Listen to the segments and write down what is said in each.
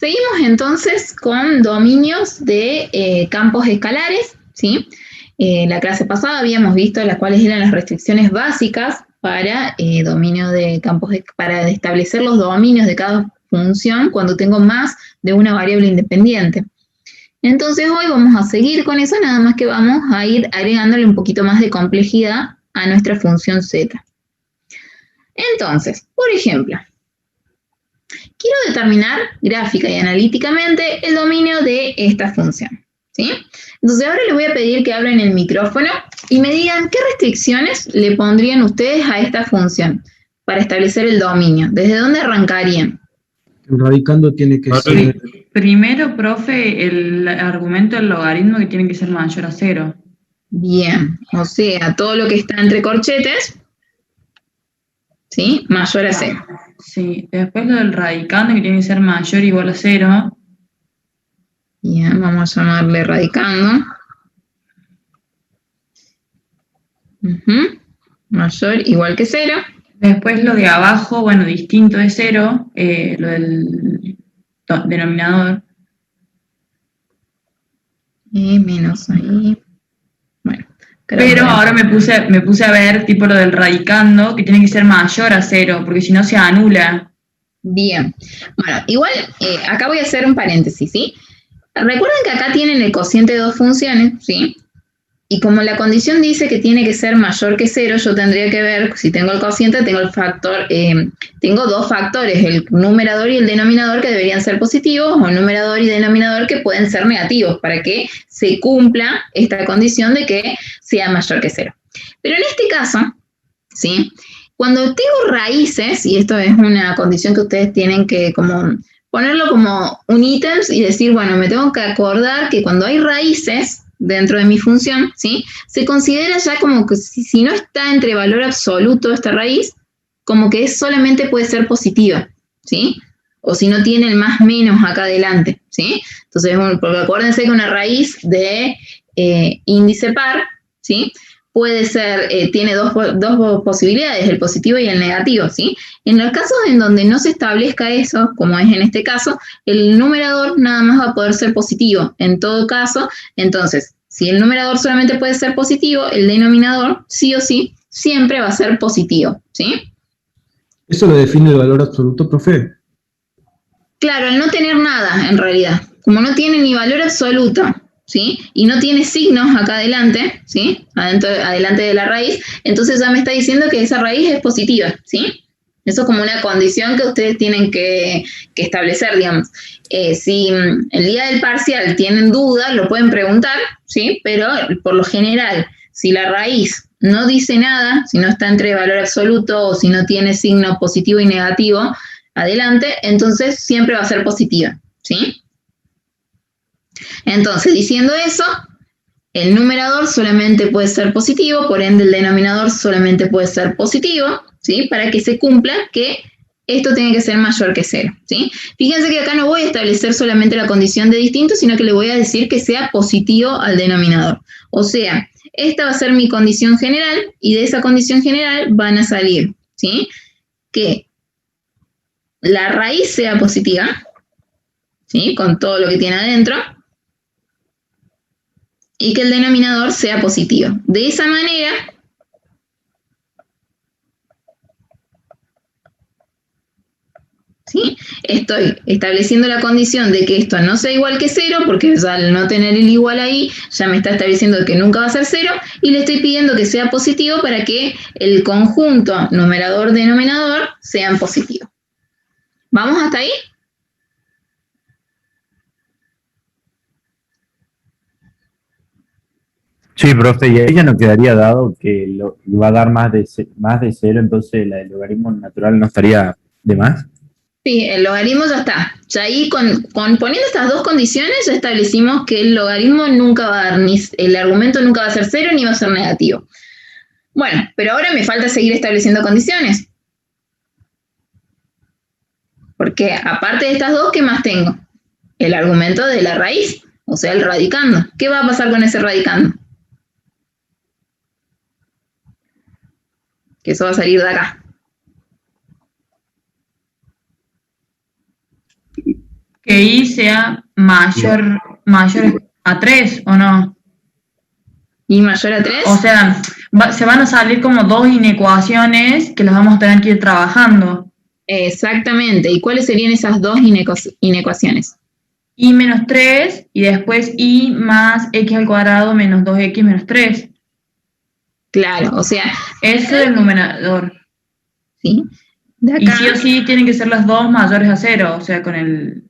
Seguimos entonces con dominios de campos escalares, ¿sí? La clase pasada habíamos visto las cuales eran las restricciones básicas para dominio de campos, para establecer los dominios de cada función cuando tengo más de una variable independiente. Entonces hoy vamos a seguir con eso, nada más que vamos a ir agregándole un poquito más de complejidad a nuestra función z. Entonces, por ejemplo, quiero determinar gráfica y analíticamente el dominio de esta función, ¿sí? Entonces ahora les voy a pedir que abran el micrófono y me digan qué restricciones le pondrían ustedes a esta función para establecer el dominio. ¿Desde dónde arrancarían? El radicando tiene que ser... Primero, profe, el argumento del logaritmo que tiene que ser mayor a 0. Bien, o sea, todo lo que está entre corchetes, ¿sí? Mayor a 0. Sí, después lo del radicando que tiene que ser mayor o igual a 0. Bien, vamos a llamarle radicando. Mayor igual que 0. Después lo de abajo, bueno, distinto de 0, lo del denominador. Y menos ahí. Bueno. Pero ahora me puse a ver tipo lo del radicando, que tiene que ser mayor a 0, porque si no se anula. Bien. Bueno, igual acá voy a hacer un paréntesis, ¿sí? Recuerden que acá tienen el cociente de dos funciones, ¿sí? Y como la condición dice que tiene que ser mayor que 0, yo tendría que ver, si tengo el cociente, tengo el factor, tengo dos factores, el numerador y el denominador, que deberían ser positivos, o el numerador y denominador que pueden ser negativos, para que se cumpla esta condición de que sea mayor que 0. Pero en este caso, ¿sí? Cuando tengo raíces, y esto es una condición que ustedes tienen que como ponerlo como un ítem y decir, bueno, me tengo que acordar que cuando hay raíces dentro de mi función, ¿sí? Se considera ya como que si no está entre valor absoluto esta raíz, como que solamente puede ser positiva, ¿sí? O si no tiene el más menos acá adelante, ¿sí? Entonces, porque acuérdense que una raíz de índice par, ¿sí? Puede ser, tiene dos posibilidades, el positivo y el negativo, ¿sí? En los casos en donde no se establezca eso, como es en este caso, el numerador nada más va a poder ser positivo. En todo caso, entonces, si el numerador solamente puede ser positivo, el denominador, sí o sí, siempre va a ser positivo, ¿sí? ¿Eso lo define el valor absoluto, profe? Claro, al no tener nada, en realidad. Como no tiene ni valor absoluto, ¿sí? Y no tiene signos acá adelante, ¿sí? Adelante de la raíz, entonces ya me está diciendo que esa raíz es positiva, ¿sí? Eso es como una condición que ustedes tienen que establecer, digamos. Si el día del parcial tienen dudas, lo pueden preguntar, ¿sí? Pero por lo general, si la raíz no dice nada, si no está entre valor absoluto o si no tiene signo positivo y negativo adelante, entonces siempre va a ser positiva, ¿sí? Entonces, diciendo eso, el numerador solamente puede ser positivo, por ende el denominador solamente puede ser positivo, ¿sí? Para que se cumpla que esto tiene que ser mayor que 0, ¿sí? Fíjense que acá no voy a establecer solamente la condición de distinto, sino que le voy a decir que sea positivo al denominador. O sea, esta va a ser mi condición general y de esa condición general van a salir, ¿sí? Que la raíz sea positiva, ¿sí? Con todo lo que tiene adentro, y que el denominador sea positivo. De esa manera, ¿sí? Estoy estableciendo la condición de que esto no sea igual que 0, porque ya al no tener el igual ahí, ya me está estableciendo que nunca va a ser 0, y le estoy pidiendo que sea positivo para que el conjunto numerador-denominador sean positivos. ¿Vamos hasta ahí? Sí, profe, y ahí ya no quedaría dado que lo va a dar más de 0, entonces el logaritmo natural no estaría de más. Sí, el logaritmo ya está. Ya ahí poniendo estas dos condiciones ya establecimos que el logaritmo nunca va a dar, ni el argumento nunca va a ser 0 ni va a ser negativo. Bueno, pero ahora me falta seguir estableciendo condiciones. Porque aparte de estas dos, ¿qué más tengo? El argumento de la raíz, o sea, el radicando. ¿Qué va a pasar con ese radicando? Que eso va a salir de acá. que I sea mayor a 3, ¿o no? ¿Y mayor a 3? O sea, se van a salir como dos inecuaciones que las vamos a tener que ir trabajando. Exactamente. ¿Y cuáles serían esas dos inecuaciones? I menos 3 y después I más x al cuadrado menos 2x menos 3. Claro, o sea, Ese es el numerador. ¿sí? De acá, Y sí o sí tienen que ser las dos mayores a 0, o sea, con el...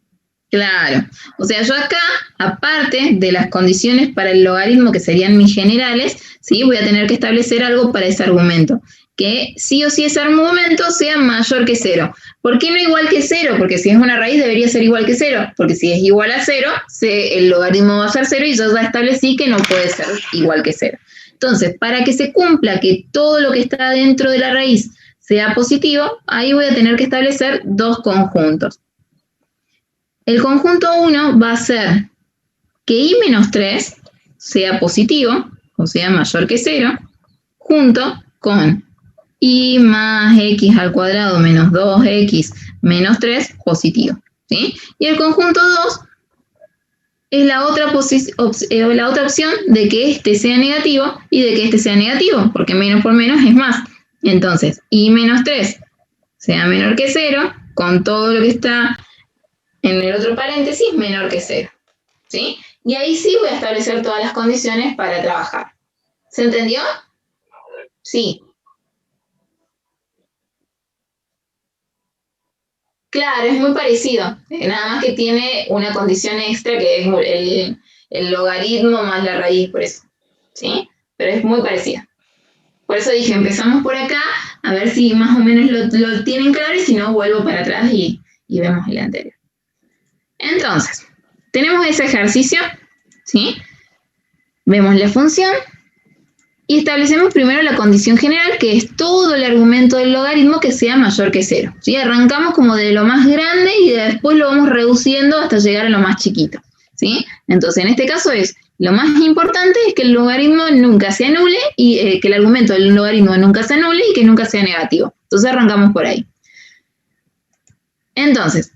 claro. O sea, yo acá, aparte de las condiciones para el logaritmo, que serían mis generales, ¿sí? Voy a tener que establecer algo para ese argumento. Que sí o sí ese argumento sea mayor que 0. ¿Por qué no igual que 0? Porque si es una raíz debería ser igual que 0. Porque si es igual a 0, el logaritmo va a ser 0 y yo ya establecí que no puede ser igual que 0. Entonces, para que se cumpla que todo lo que está dentro de la raíz sea positivo, ahí voy a tener que establecer dos conjuntos. El conjunto 1 va a ser que i menos 3 sea positivo, o sea, mayor que 0, junto con i más x al cuadrado menos 2x menos 3 positivo, ¿sí? Y el conjunto 2 es la otra opción de que este sea negativo y de que este sea negativo, porque menos por menos es más. Entonces, i menos 3 sea menor que 0, con todo lo que está en el otro paréntesis menor que 0, ¿sí? Y ahí sí voy a establecer todas las condiciones para trabajar. ¿Se entendió? Sí. Claro, es muy parecido, nada más que tiene una condición extra que es el logaritmo más la raíz, por eso, ¿sí? Pero es muy parecida. Por eso dije, empezamos por acá, a ver si más o menos lo tienen claro y si no, vuelvo para atrás y vemos el anterior. Entonces, tenemos ese ejercicio, ¿sí? Vemos la función y establecemos primero la condición general, que es todo el argumento del logaritmo que sea mayor que 0. ¿Sí? Arrancamos como de lo más grande y después lo vamos reduciendo hasta llegar a lo más chiquito, ¿sí? Entonces, en este caso lo más importante es que el logaritmo nunca se anule y que el argumento del logaritmo nunca se anule y que nunca sea negativo. Entonces, arrancamos por ahí. Entonces,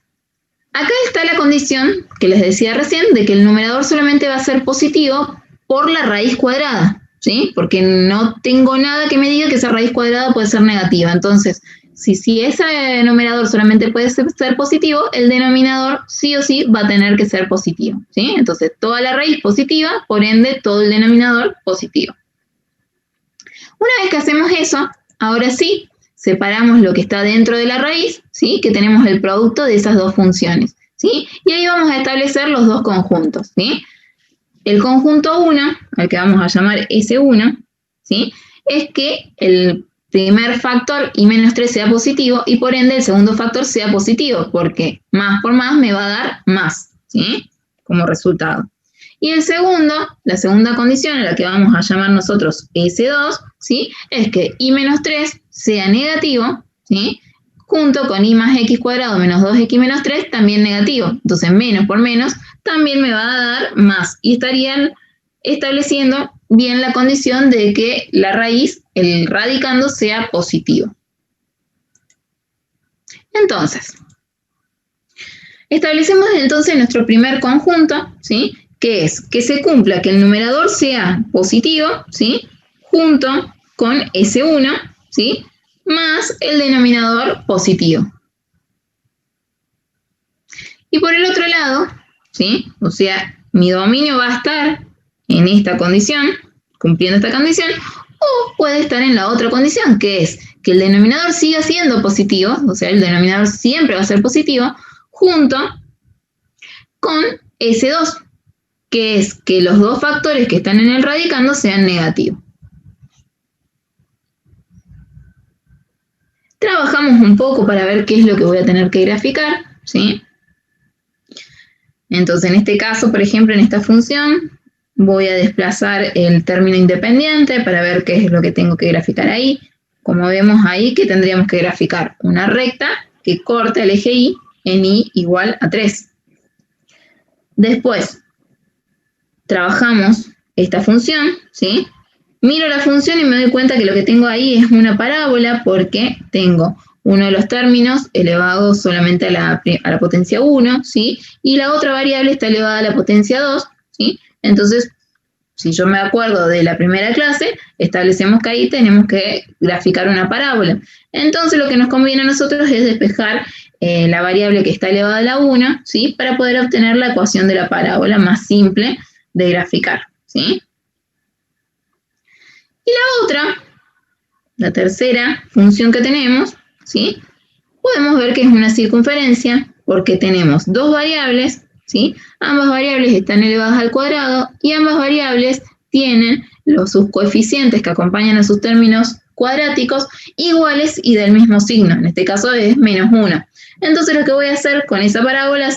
acá está la condición que les decía recién de que el numerador solamente va a ser positivo por la raíz cuadrada, ¿sí? Porque no tengo nada que me diga que esa raíz cuadrada puede ser negativa. Entonces, si ese numerador solamente puede ser positivo, el denominador sí o sí va a tener que ser positivo, ¿sí? Entonces, toda la raíz positiva, por ende, todo el denominador positivo. Una vez que hacemos eso, ahora sí, separamos lo que está dentro de la raíz, ¿sí? Que tenemos el producto de esas dos funciones, ¿sí? Y ahí vamos a establecer los dos conjuntos, ¿sí? El conjunto 1, al que vamos a llamar S1, ¿sí? Es que el primer factor i menos 3 sea positivo y por ende el segundo factor sea positivo, porque más por más me va a dar más, ¿sí? Como resultado. Y el segundo, la segunda condición a la que vamos a llamar nosotros S2, ¿sí? Es que i menos 3 sea negativo, ¿sí? Junto con i más x cuadrado menos 2x menos 3 también negativo. Entonces menos por menos también me va a dar más. Y estarían estableciendo bien la condición de que la raíz, el radicando, sea positivo. Entonces, establecemos entonces nuestro primer conjunto, ¿sí? Que es que se cumpla que el numerador sea positivo, ¿sí? Junto con S1, ¿sí? Más el denominador positivo. Y por el otro lado, ¿sí? O sea, mi dominio va a estar en esta condición, cumpliendo esta condición, o puede estar en la otra condición, que es que el denominador siga siendo positivo, o sea, el denominador siempre va a ser positivo, junto con S2, que es que los dos factores que están en el radicando sean negativos. Trabajamos un poco para ver qué es lo que voy a tener que graficar, ¿sí? Entonces, en este caso, por ejemplo, en esta función, voy a desplazar el término independiente para ver qué es lo que tengo que graficar ahí. Como vemos ahí que tendríamos que graficar una recta que corta el eje Y en Y igual a 3. Después, trabajamos esta función, ¿sí? Miro la función y me doy cuenta que lo que tengo ahí es una parábola porque tengo uno de los términos elevado solamente a la potencia 1, ¿sí? Y la otra variable está elevada a la potencia 2, ¿sí? Entonces, si yo me acuerdo de la primera clase, establecemos que ahí tenemos que graficar una parábola. Entonces, lo que nos conviene a nosotros es despejar la variable que está elevada a la 1, ¿sí? Para poder obtener la ecuación de la parábola más simple de graficar, ¿sí? Y la otra, la tercera función que tenemos, ¿sí? Podemos ver que es una circunferencia porque tenemos dos variables, ¿sí? Ambas variables están elevadas al cuadrado y ambas variables tienen sus coeficientes que acompañan a sus términos cuadráticos iguales y del mismo signo. En este caso es -1. Entonces lo que voy a hacer con esa parábola,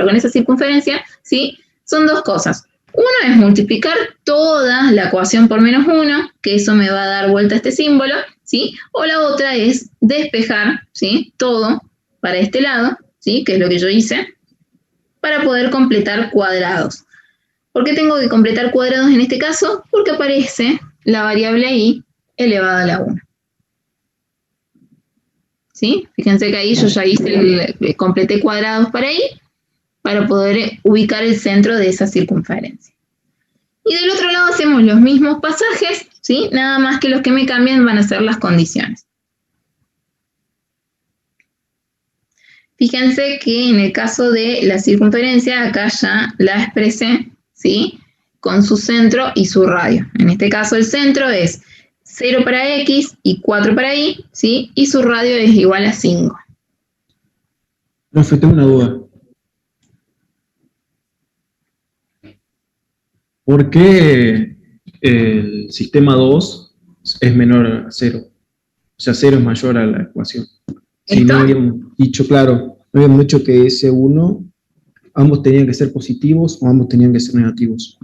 con esa circunferencia, ¿sí? Son dos cosas. Uno es multiplicar toda la ecuación por -1, que eso me va a dar vuelta a este símbolo, ¿sí? O la otra es despejar, ¿sí? Todo para este lado, ¿sí? Que es lo que yo hice, para poder completar cuadrados. ¿Por qué tengo que completar cuadrados en este caso? Porque aparece la variable ahí elevada a la 1. ¿Sí? Fíjense que ahí yo ya completé cuadrados para ahí, para poder ubicar el centro de esa circunferencia. Y del otro lado hacemos los mismos pasajes, ¿sí? Nada más que los que me cambian van a ser las condiciones. Fíjense que en el caso de la circunferencia, acá ya la expresé, ¿sí? Con su centro y su radio. En este caso el centro es 0 para X y 4 para Y, ¿sí? Y su radio es igual a 5. Profe, tengo una duda. ¿Por qué el sistema 2 es menor a 0? O sea, 0 es mayor a la ecuación. Si no habíamos dicho, claro, no habíamos dicho que S1, ambos tenían que ser positivos o ambos tenían que ser negativos.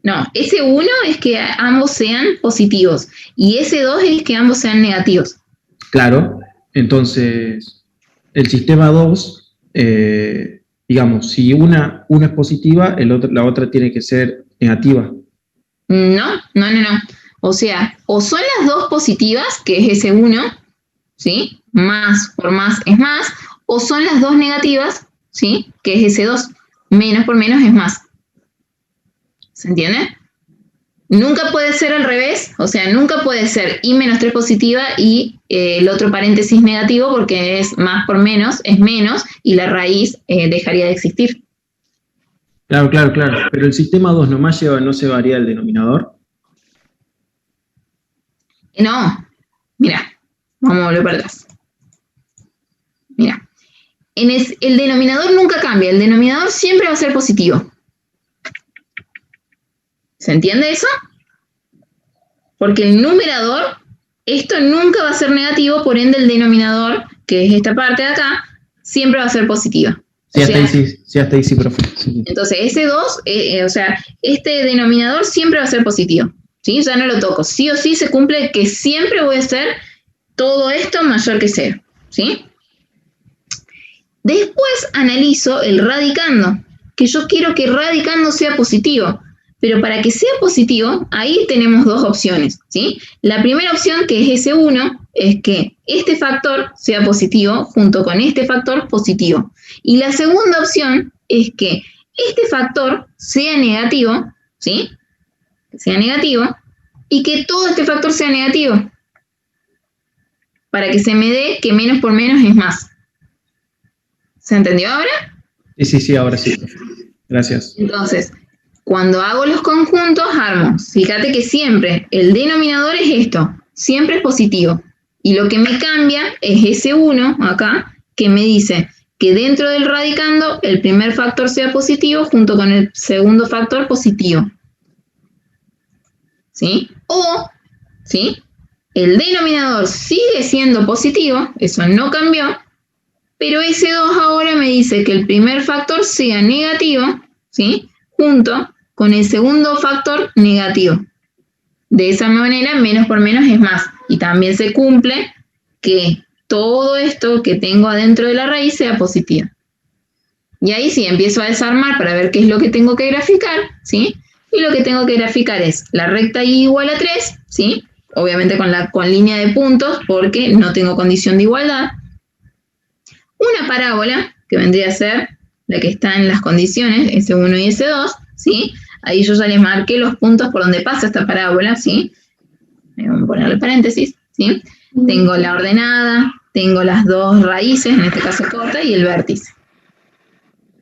No, S1 es que ambos sean positivos y S2 es que ambos sean negativos. Claro, entonces el sistema 2, digamos, si una es positiva, la otra tiene que ser negativa. No. O sea, o son las dos positivas, que es S1, ¿sí? Más por más es más, o son las dos negativas, ¿sí? Que es S2. Menos por menos es más. ¿Se entiende? Nunca puede ser al revés, o sea, nunca puede ser I menos 3 positiva y el otro paréntesis negativo, porque es más por menos, es menos, y la raíz dejaría de existir. Claro. Pero el sistema 2 nomás no se varía el denominador. No, mira, vamos a volver para atrás. Mira, el denominador nunca cambia, el denominador siempre va a ser positivo. ¿Se entiende eso? Porque el numerador, esto nunca va a ser negativo, por ende el denominador, que es esta parte de acá, siempre va a ser positiva. Sí, hasta ahí sí, profe. Sí. Entonces, S2, o sea, este denominador siempre va a ser positivo, ¿sí? Ya no lo toco. Sí o sí se cumple que siempre voy a hacer todo esto mayor que 0, ¿sí? Después analizo el radicando, que yo quiero que radicando sea positivo. Pero para que sea positivo, ahí tenemos dos opciones, ¿sí? La primera opción, que es S1, es que este factor sea positivo junto con este factor positivo. Y la segunda opción es que este factor sea negativo, ¿sí? Que sea negativo, y que todo este factor sea negativo. Para que se me dé que menos por menos es más. ¿Se entendió ahora? Sí, ahora sí. Gracias. Entonces, cuando hago los conjuntos, armo. Fíjate que siempre el denominador es esto, siempre es positivo. Y lo que me cambia es ese 1 acá, que me dice que dentro del radicando el primer factor sea positivo junto con el segundo factor positivo. ¿Sí? O, ¿sí? El denominador sigue siendo positivo, eso no cambió, pero ese 2 ahora me dice que el primer factor sea negativo, ¿sí? Junto con el segundo factor negativo. De esa manera, menos por menos es más. Y también se cumple que todo esto que tengo adentro de la raíz sea positivo. Y ahí sí, empiezo a desarmar para ver qué es lo que tengo que graficar, ¿sí? Y lo que tengo que graficar es la recta y igual a 3, ¿sí? obviamente con línea de puntos, porque no tengo condición de igualdad. Una parábola, que vendría a ser la que está en las condiciones, S1 y S2, ¿sí? Ahí yo ya les marqué los puntos por donde pasa esta parábola, ¿sí? Vamos a ponerle paréntesis, ¿sí? Tengo la ordenada, tengo las dos raíces, en este caso corta, y el vértice.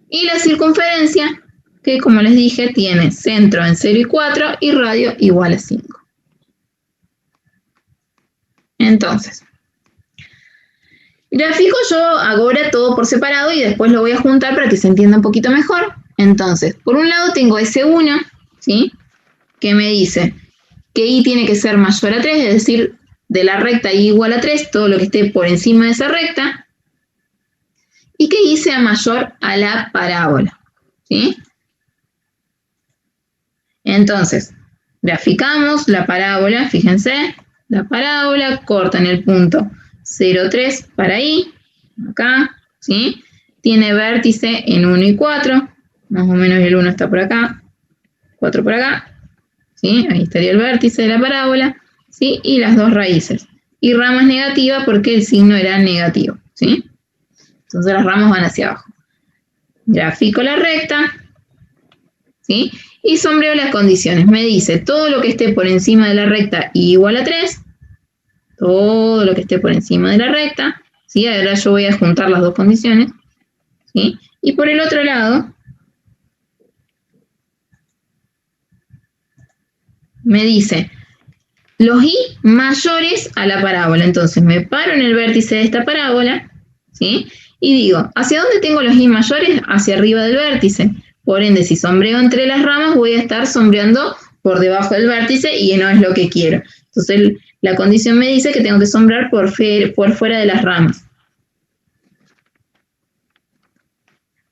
Y la circunferencia, que como les dije, tiene centro en 0 y 4 y radio igual a 5. Entonces, grafico yo ahora todo por separado y después lo voy a juntar para que se entienda un poquito mejor. Entonces, por un lado tengo S1, ¿sí? Que me dice que I tiene que ser mayor a 3, es decir, de la recta I igual a 3, todo lo que esté por encima de esa recta, y que I sea mayor a la parábola, ¿sí? Entonces, graficamos la parábola, fíjense, la parábola corta en el punto 0,3 para I, acá, ¿sí? Tiene vértice en 1 y 4, más o menos el 1 está por acá, 4 por acá, ¿sí? Ahí estaría el vértice de la parábola, ¿sí? Y las dos raíces. Y ramas negativas porque el signo era negativo, ¿sí? Entonces las ramas van hacia abajo. Grafico la recta, ¿sí? Y sombreo las condiciones. Me dice todo lo que esté por encima de la recta I igual a 3, todo lo que esté por encima de la recta, ¿sí? Ahora yo voy a juntar las dos condiciones, ¿sí? Y por el otro lado, me dice los I mayores a la parábola. Entonces me paro en el vértice de esta parábola, ¿sí? Y digo, ¿hacia dónde tengo los I mayores? Hacia arriba del vértice. Por ende, si sombreo entre las ramas, voy a estar sombreando por debajo del vértice y no es lo que quiero. Entonces, la condición me dice que tengo que sombrear por fuera de las ramas.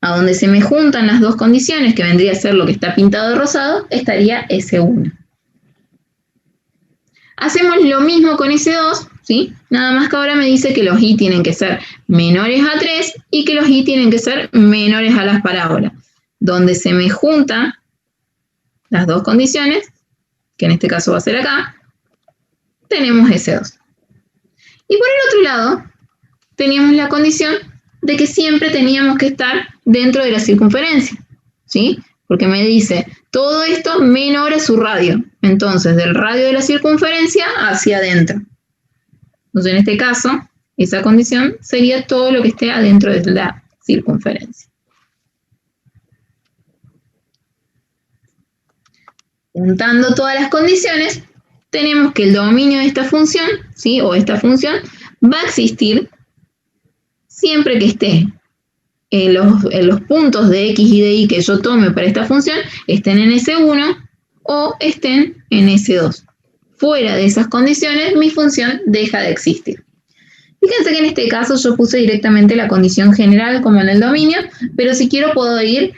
A donde se me juntan las dos condiciones, que vendría a ser lo que está pintado de rosado, estaría S1. Hacemos lo mismo con S2, ¿sí? Nada más que ahora me dice que los I tienen que ser menores a 3 y que los I tienen que ser menores a las parábolas. Donde se me juntan las dos condiciones, que en este caso va a ser acá, tenemos S2. Y por el otro lado, teníamos la condición de que siempre teníamos que estar dentro de la circunferencia, ¿sí? Porque me dice, todo esto menor a su radio. Entonces, del radio de la circunferencia hacia adentro. Entonces, en este caso, esa condición sería todo lo que esté adentro de la circunferencia. Juntando todas las condiciones, tenemos que el dominio de esta función, ¿sí? O esta función, va a existir siempre que esté en los puntos de X y de Y que yo tome para esta función, estén en S1 o estén en S2. Fuera de esas condiciones, mi función deja de existir. Fíjense que en este caso yo puse directamente la condición general como en el dominio, pero si quiero puedo ir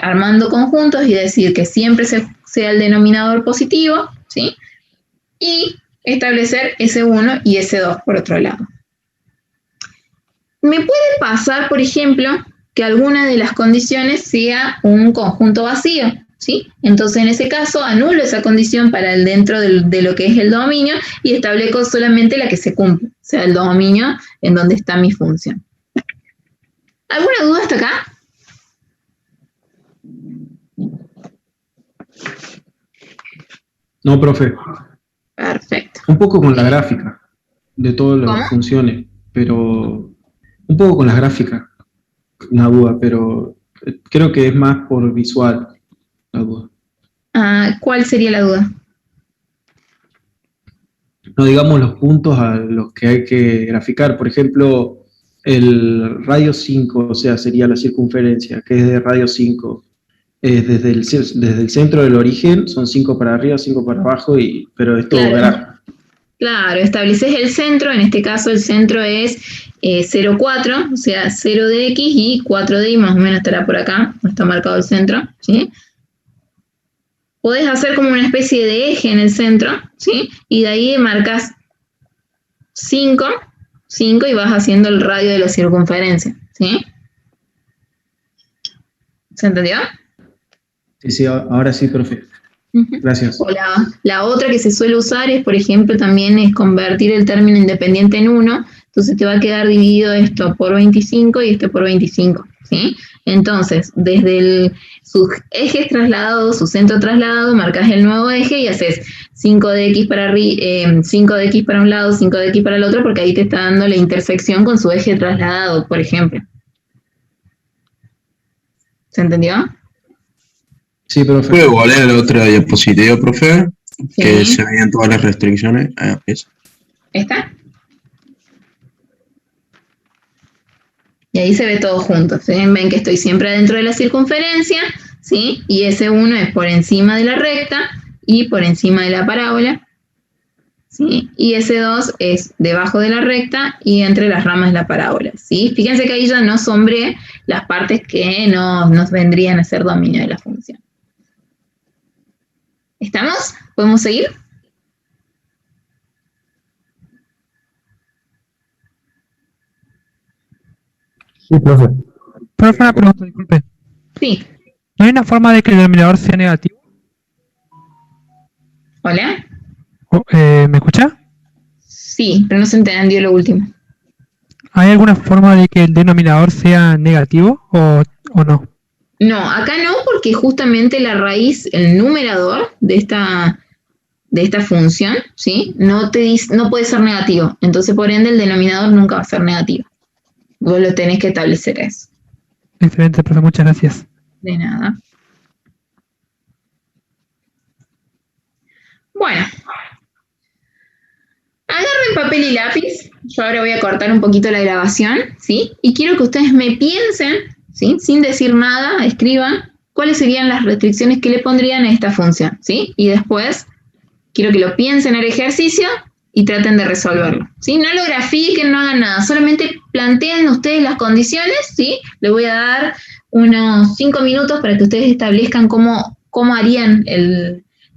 armando conjuntos y decir que siempre sea el denominador positivo, ¿sí? Y establecer S1 y S2 por otro lado. Me puede pasar, por ejemplo, que alguna de las condiciones sea un conjunto vacío, ¿sí? Entonces, en ese caso, anulo esa condición para el dentro de lo que es el dominio y establezco solamente la que se cumple, o sea, el dominio en donde está mi función. ¿Alguna duda hasta acá? No, profe. Perfecto. Un poco con la gráfica de todas las funciones, pero un poco con las gráficas, una duda, pero creo que es más por visual la duda. ¿Cuál sería la duda? No digamos los puntos a los que hay que graficar. Por ejemplo, el radio 5, o sea, sería la circunferencia, que es de radio 5. Desde el centro del origen son 5 para arriba, 5 para abajo, pero es todo gráfico. Claro, estableces el centro, en este caso el centro es 0,4, o sea, 0 de X y 4 de Y, más o menos estará por acá, no está marcado el centro, ¿sí? Podés hacer como una especie de eje en el centro, ¿sí? Y de ahí marcas 5 y vas haciendo el radio de la circunferencia, ¿sí? ¿Se entendió? Sí, ahora sí, profe. Ujú. Gracias. O la otra que se suele usar es, por ejemplo, también es convertir el término independiente en 1, entonces te va a quedar dividido esto por 25 y esto por 25, ¿sí? Entonces, desde sus ejes trasladados, su centro trasladado, marcas el nuevo eje y haces 5 de x para 5 de x para un lado, 5 de x para el otro, porque ahí te está dando la intersección con su eje trasladado, por ejemplo. ¿Se entendió? Sí, profe. ¿Puedo volver a la otra diapositiva, profe? Que Sí. se veían todas las restricciones. Eso. ¿Está? Y ahí se ve todo junto. ¿Sí? Ven que estoy siempre dentro de la circunferencia, ¿sí? Y ese 1 es por encima de la recta y por encima de la parábola, ¿sí? Y ese 2 es debajo de la recta y entre las ramas de la parábola, ¿sí? Fíjense que ahí ya no sombré las partes que nos vendrían a ser dominio de la función. ¿Estamos? ¿Podemos seguir? Sí, profe. Profe, una pregunta, disculpe. Sí. ¿No hay una forma de que el denominador sea negativo? ¿Hola? ¿Me escucha? Sí, pero no se entendió lo último. ¿Hay alguna forma de que el denominador sea negativo o no? No, acá no, porque justamente la raíz, el numerador de esta función, ¿sí? No puede ser negativo. Entonces, por ende, el denominador nunca va a ser negativo. Vos lo tenés que establecer eso. Excelente, profe, muchas gracias. De nada. Bueno. Agarren papel y lápiz. Yo ahora voy a cortar un poquito la grabación, ¿sí? Y quiero que ustedes me piensen, ¿sí? Sin decir nada, escriban cuáles serían las restricciones que le pondrían a esta función, ¿sí? Y después quiero que lo piensen en el ejercicio y traten de resolverlo, ¿sí? No lo grafiquen, no hagan nada, solamente planteen ustedes las condiciones, ¿sí? Les voy a dar unos 5 minutos para que ustedes establezcan cómo harían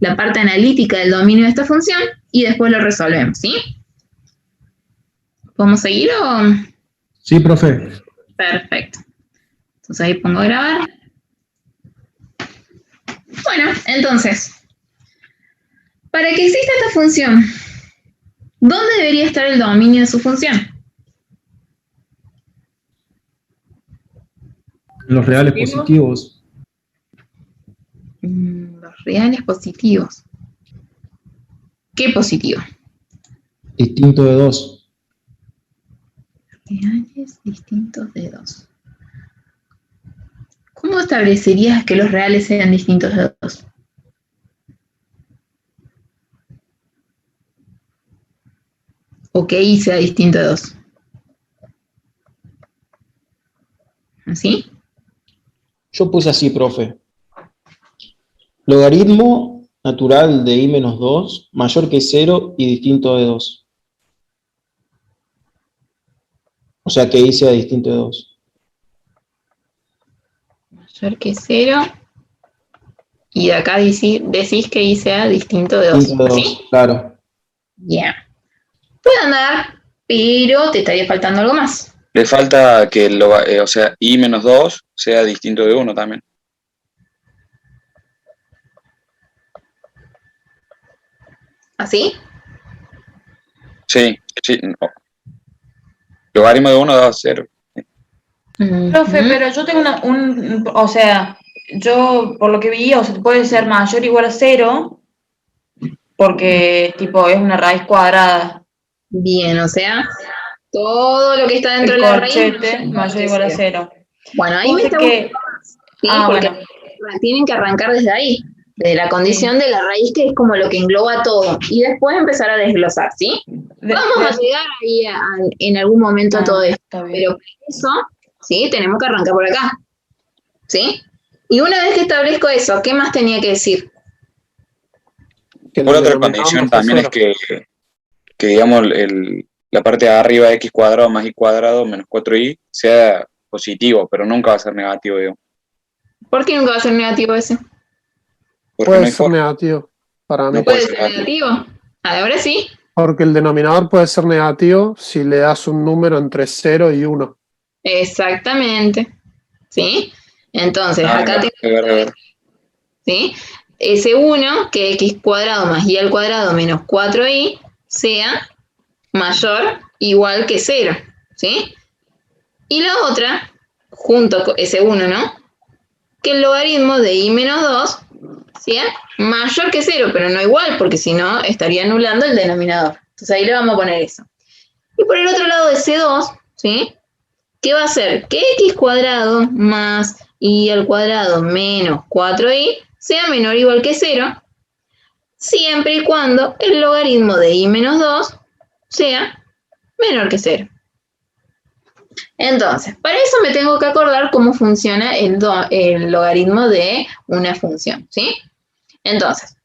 la parte analítica del dominio de esta función y después lo resolvemos, ¿sí? ¿Podemos seguir o...? Sí, profe. Perfecto. Entonces ahí pongo grabar. Bueno, entonces, para que exista esta función, ¿dónde debería estar el dominio de su función? Los reales positivos. Los reales positivos. ¿Qué positivo? Distinto de 2. Reales distintos de 2. ¿Cómo establecerías que los reales sean distintos de 2? O que y sea distinto de 2. ¿Así? Yo puse así, profe. Logaritmo natural de i menos 2 mayor que 0 y distinto de 2. O sea que i sea distinto de 2. Mayor que 0. Y de acá decís que y sea distinto de 2. Distinto de 2, ¿Sí? claro. Ya. Puede andar, pero te estaría faltando algo más. Le falta que o sea, i menos 2 sea distinto de 1 también. ¿Así? Sí, sí. No. Logaritmo de 1 da 0. Profe, pero yo tengo o sea, yo por lo que vi, o sea, puede ser mayor o igual a 0, porque tipo es una raíz cuadrada. Bien, o sea, todo lo que está dentro El de la raíz corchete mayor o igual a 0. Bueno, ahí me está gustando más, ¿sí? Porque bueno. tienen que arrancar desde ahí, desde la condición de la raíz, que es como lo que engloba todo, y después empezar a desglosar, ¿sí? Vamos a llegar ahí en algún momento a todo esto, pero por eso, ¿sí? Tenemos que arrancar por acá, ¿sí? Y una vez que establezco eso, ¿qué más tenía que decir? Por otra condición también es que digamos, la parte de arriba de x cuadrado más y cuadrado menos 4y sea positivo, pero nunca va a ser negativo, digo. ¿Por qué nunca va a ser negativo ese? Porque Puede no hay ser forma. negativo para mí. No ¿Puede ser negativo? Ahora sí. Porque el denominador puede ser negativo si le das un número entre 0 y 1. Exactamente. ¿Sí? Entonces, acá ver. ¿sí? S1, que x cuadrado más y al cuadrado menos 4y sea mayor o igual que 0, ¿sí? Y la otra, junto con S1, ¿no? Que el logaritmo de y menos 2 sea mayor que 0, pero no igual, porque si no estaría anulando el denominador. Entonces ahí le vamos a poner eso. Y por el otro lado de C2, ¿sí? ¿Qué va a ser? Que x cuadrado más y al cuadrado menos 4y sea menor o igual que 0, siempre y cuando el logaritmo de y menos 2 sea menor que 0. Entonces, para eso me tengo que acordar cómo funciona el logaritmo de una función, ¿sí? Entonces,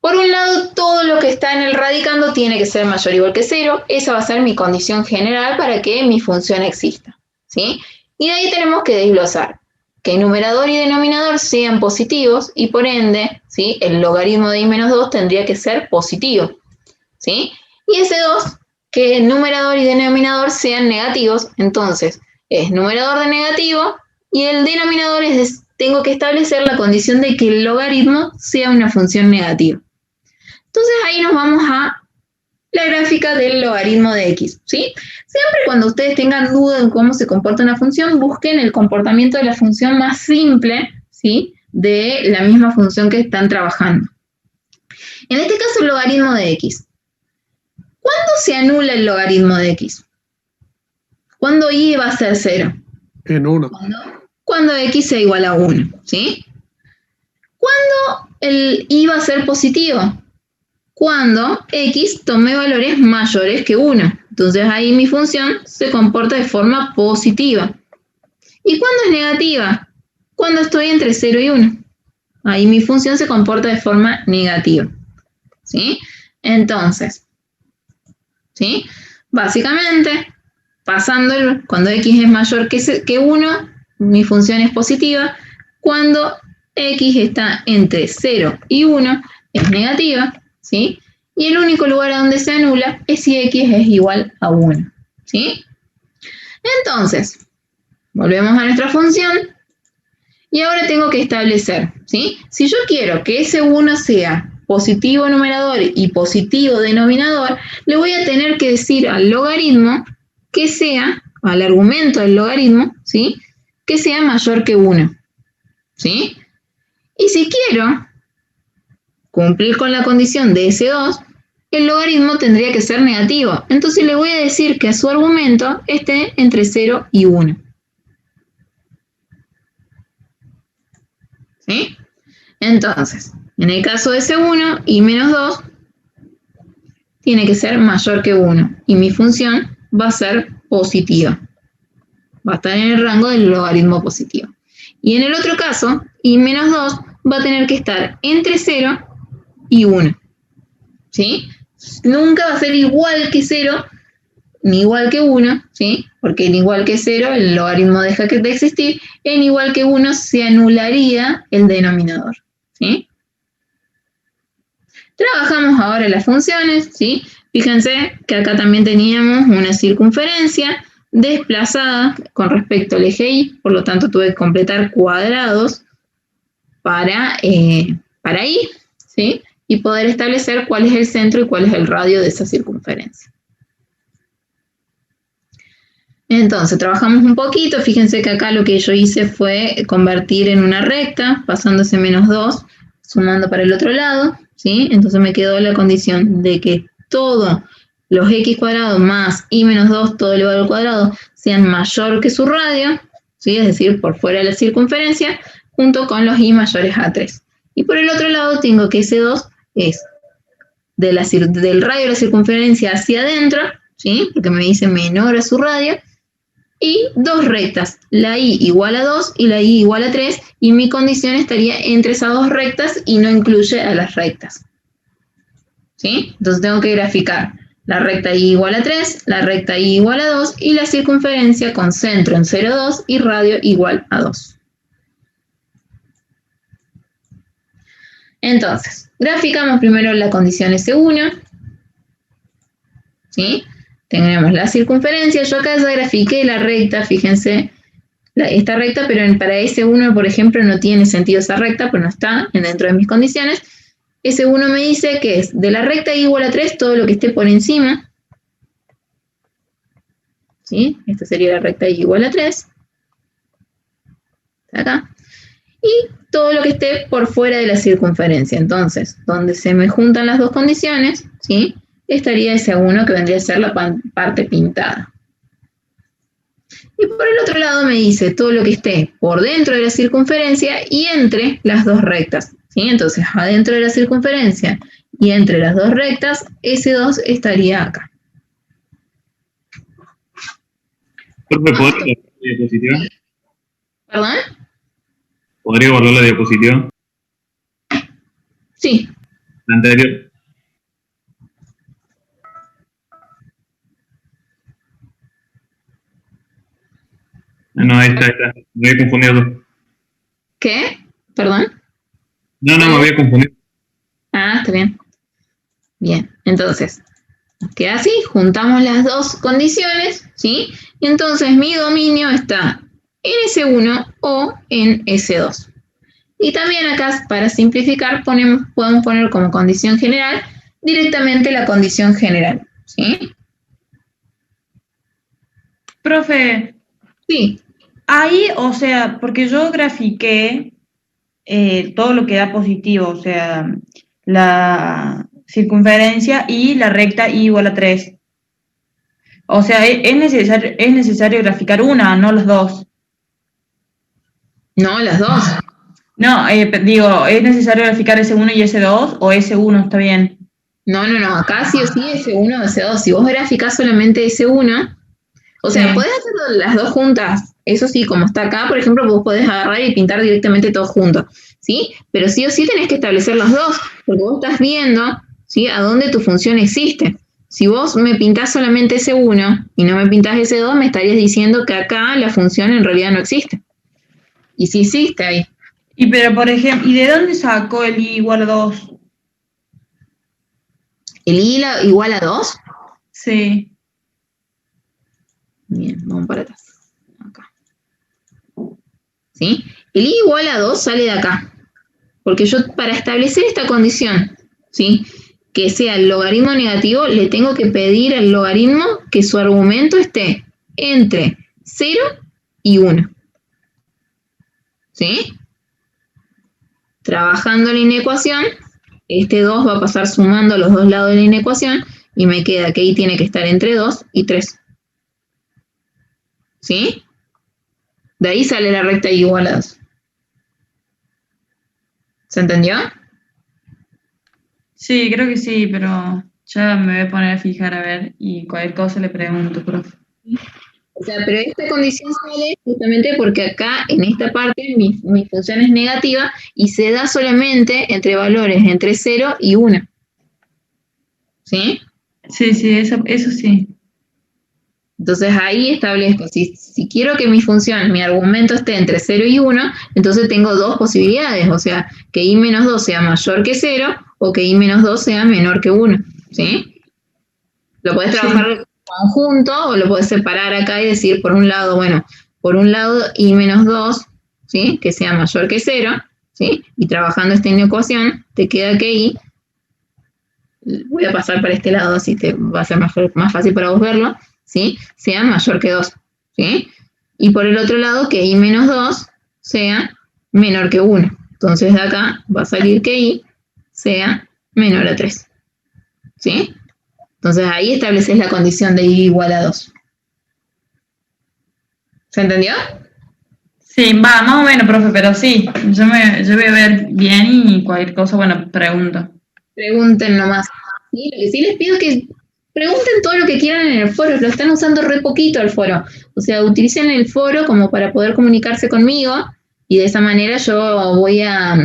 por un lado, todo lo que está en el radicando tiene que ser mayor o igual que 0. Esa va a ser mi condición general para que mi función exista, ¿sí? Y de ahí tenemos que desglosar que numerador y denominador sean positivos y por ende, ¿sí? El logaritmo de y menos 2 tendría que ser positivo, ¿sí? Y ese 2, que numerador y denominador sean negativos, entonces es numerador de negativo y el denominador tengo que establecer la condición de que el logaritmo sea una función negativa. Entonces ahí nos vamos a la gráfica del logaritmo de x, ¿sí? Siempre cuando ustedes tengan duda en cómo se comporta una función, busquen el comportamiento de la función más simple, ¿sí? De la misma función que están trabajando. En este caso, el logaritmo de x. ¿Cuándo se anula el logaritmo de x? ¿Cuándo y va a ser 0? En 1. Cuando x sea igual a 1, ¿sí? ¿Cuándo el y va a ser positivo? Cuando x tome valores mayores que 1. Entonces ahí mi función se comporta de forma positiva. ¿Y cuándo es negativa? Cuando estoy entre 0 y 1. Ahí mi función se comporta de forma negativa, ¿sí? Entonces, ¿sí? Básicamente, cuando x es mayor que 1, mi función es positiva. Cuando x está entre 0 y 1, es negativa, ¿sí? Y el único lugar a donde se anula es si x es igual a 1, ¿sí? Entonces, volvemos a nuestra función y ahora tengo que establecer, ¿sí? Si yo quiero que ese 1 sea positivo numerador y positivo denominador, le voy a tener que decir al logaritmo que sea, al argumento del logaritmo, ¿sí? Que sea mayor que 1, ¿sí? Y si quiero cumplir con la condición de S2, el logaritmo tendría que ser negativo. Entonces le voy a decir que su argumento esté entre 0 y 1. ¿Sí? Entonces, en el caso de S1, y menos 2 tiene que ser mayor que 1. Y mi función va a ser positiva. Va a estar en el rango del logaritmo positivo. Y en el otro caso, y menos 2 va a tener que estar entre 0 y 1. ¿Sí? Nunca va a ser igual que 0 ni igual que 1, ¿sí? Porque en igual que 0 el logaritmo deja de existir, en igual que 1 se anularía el denominador, ¿sí? Trabajamos ahora las funciones, ¿sí? Fíjense que acá también teníamos una circunferencia desplazada con respecto al eje Y, por lo tanto tuve que completar cuadrados para Y, ¿sí? Y poder establecer cuál es el centro y cuál es el radio de esa circunferencia. Entonces, trabajamos un poquito. Fíjense que acá lo que yo hice fue convertir en una recta, pasando ese menos 2, sumando para el otro lado, ¿sí? Entonces me quedó la condición de que todos los x cuadrados más y menos 2, todo elevado al cuadrado, sean mayor que su radio, ¿sí? Es decir, por fuera de la circunferencia, junto con los y mayores a 3. Y por el otro lado tengo que ese 2 es del radio de la circunferencia hacia adentro, ¿sí? Porque me dice menor a su radio, y dos rectas, la y igual a 2 y la y igual a 3, y mi condición estaría entre esas dos rectas y no incluye a las rectas, ¿sí? Entonces tengo que graficar la recta y igual a 3, la recta y igual a 2 y la circunferencia con centro en 0,2 y radio igual a 2. Entonces, graficamos primero la condición S1, ¿sí? Tenemos la circunferencia, yo acá ya grafiqué la recta, fíjense esta recta, pero para S1, por ejemplo, no tiene sentido esa recta, pues no está dentro de mis condiciones. S1 me dice que es de la recta y igual a 3 todo lo que esté por encima. ¿Sí? Esta sería la recta y igual a 3. Acá. Y todo lo que esté por fuera de la circunferencia. Entonces, donde se me juntan las dos condiciones, ¿sí? Estaría S1, que vendría a ser la parte pintada. Y por el otro lado me dice todo lo que esté por dentro de la circunferencia y entre las dos rectas. ¿Sí? Entonces, adentro de la circunferencia y entre las dos rectas, S2 estaría acá. Profe, ¿podría volver la diapositiva? ¿Perdón? ¿Podría volver la diapositiva? Sí. La anterior. No, ahí está. Me había confundido. ¿Qué? ¿Perdón? No, me había confundido. Ah, está bien. Bien, entonces, nos queda así, juntamos las dos condiciones, ¿sí? Y entonces mi dominio está en S1 o en S2. Y también acá, para simplificar, podemos poner como condición general directamente la condición general, ¿sí? Profe. Sí. Ahí, o sea, porque yo grafiqué todo lo que da positivo, o sea, la circunferencia y la recta y igual a 3. O sea, es necesario graficar una, no los dos. No, las dos. No, digo, ¿es necesario graficar S1 y S2 o S1 está bien? No, acá sí o sí S1 o S2. Si vos graficás solamente S1, o sea, podés hacer las dos juntas. Eso sí, como está acá, por ejemplo, vos podés agarrar y pintar directamente todo junto, ¿sí? Pero sí o sí tenés que establecer los dos, porque vos estás viendo, ¿sí?, a dónde tu función existe. Si vos me pintás solamente S1 y no me pintás S2, me estarías diciendo que acá la función en realidad no existe. Y sí existe ahí. Y pero, por ejemplo, ¿y de dónde sacó el I igual a 2? ¿El I igual a 2? Sí. Bien, vamos para atrás. Acá. ¿Sí? El I igual a 2 sale de acá. Porque yo, para establecer esta condición, ¿sí?, que sea el logaritmo negativo, le tengo que pedir al logaritmo que su argumento esté entre 0 y 1. ¿Sí? Trabajando la inecuación, este 2 va a pasar sumando los dos lados de la inecuación y me queda que I tiene que estar entre 2 y 3. ¿Sí? De ahí sale la recta y igual a 2. ¿Se entendió? Sí, creo que sí, pero ya me voy a poner a fijar a ver y cualquier cosa le pregunto, profe. O sea, pero esta condición sale justamente porque acá, en esta parte, mi función es negativa y se da solamente entre valores entre 0 y 1. ¿Sí? Sí, eso sí. Entonces ahí establezco, si quiero que mi función, mi argumento esté entre 0 y 1, entonces tengo dos posibilidades, o sea, que I menos 2 sea mayor que 0 o que I menos 2 sea menor que 1, ¿sí? Lo podés trabajar conjunto o lo podés separar acá y decir, por un lado, bueno, por un lado I menos 2, ¿sí?, que sea mayor que 0, ¿sí? Y trabajando esta inecuación, te queda que I, voy a pasar para este lado, así te va a ser más fácil para vos verlo, ¿sí?, sea mayor que 2, ¿sí? Y por el otro lado, que I menos 2 sea menor que 1. Entonces de acá va a salir que I sea menor a 3, ¿sí? Entonces ahí estableces la condición de I igual a 2. ¿Se entendió? Sí, va, más o menos, profe, pero sí, yo voy a ver bien y cualquier cosa, bueno, pregunto. Pregunten nomás. ¿Sí? Lo que sí les pido es que pregunten todo lo que quieran en el foro, lo están usando re poquito el foro. O sea, utilicen el foro como para poder comunicarse conmigo y de esa manera yo voy a...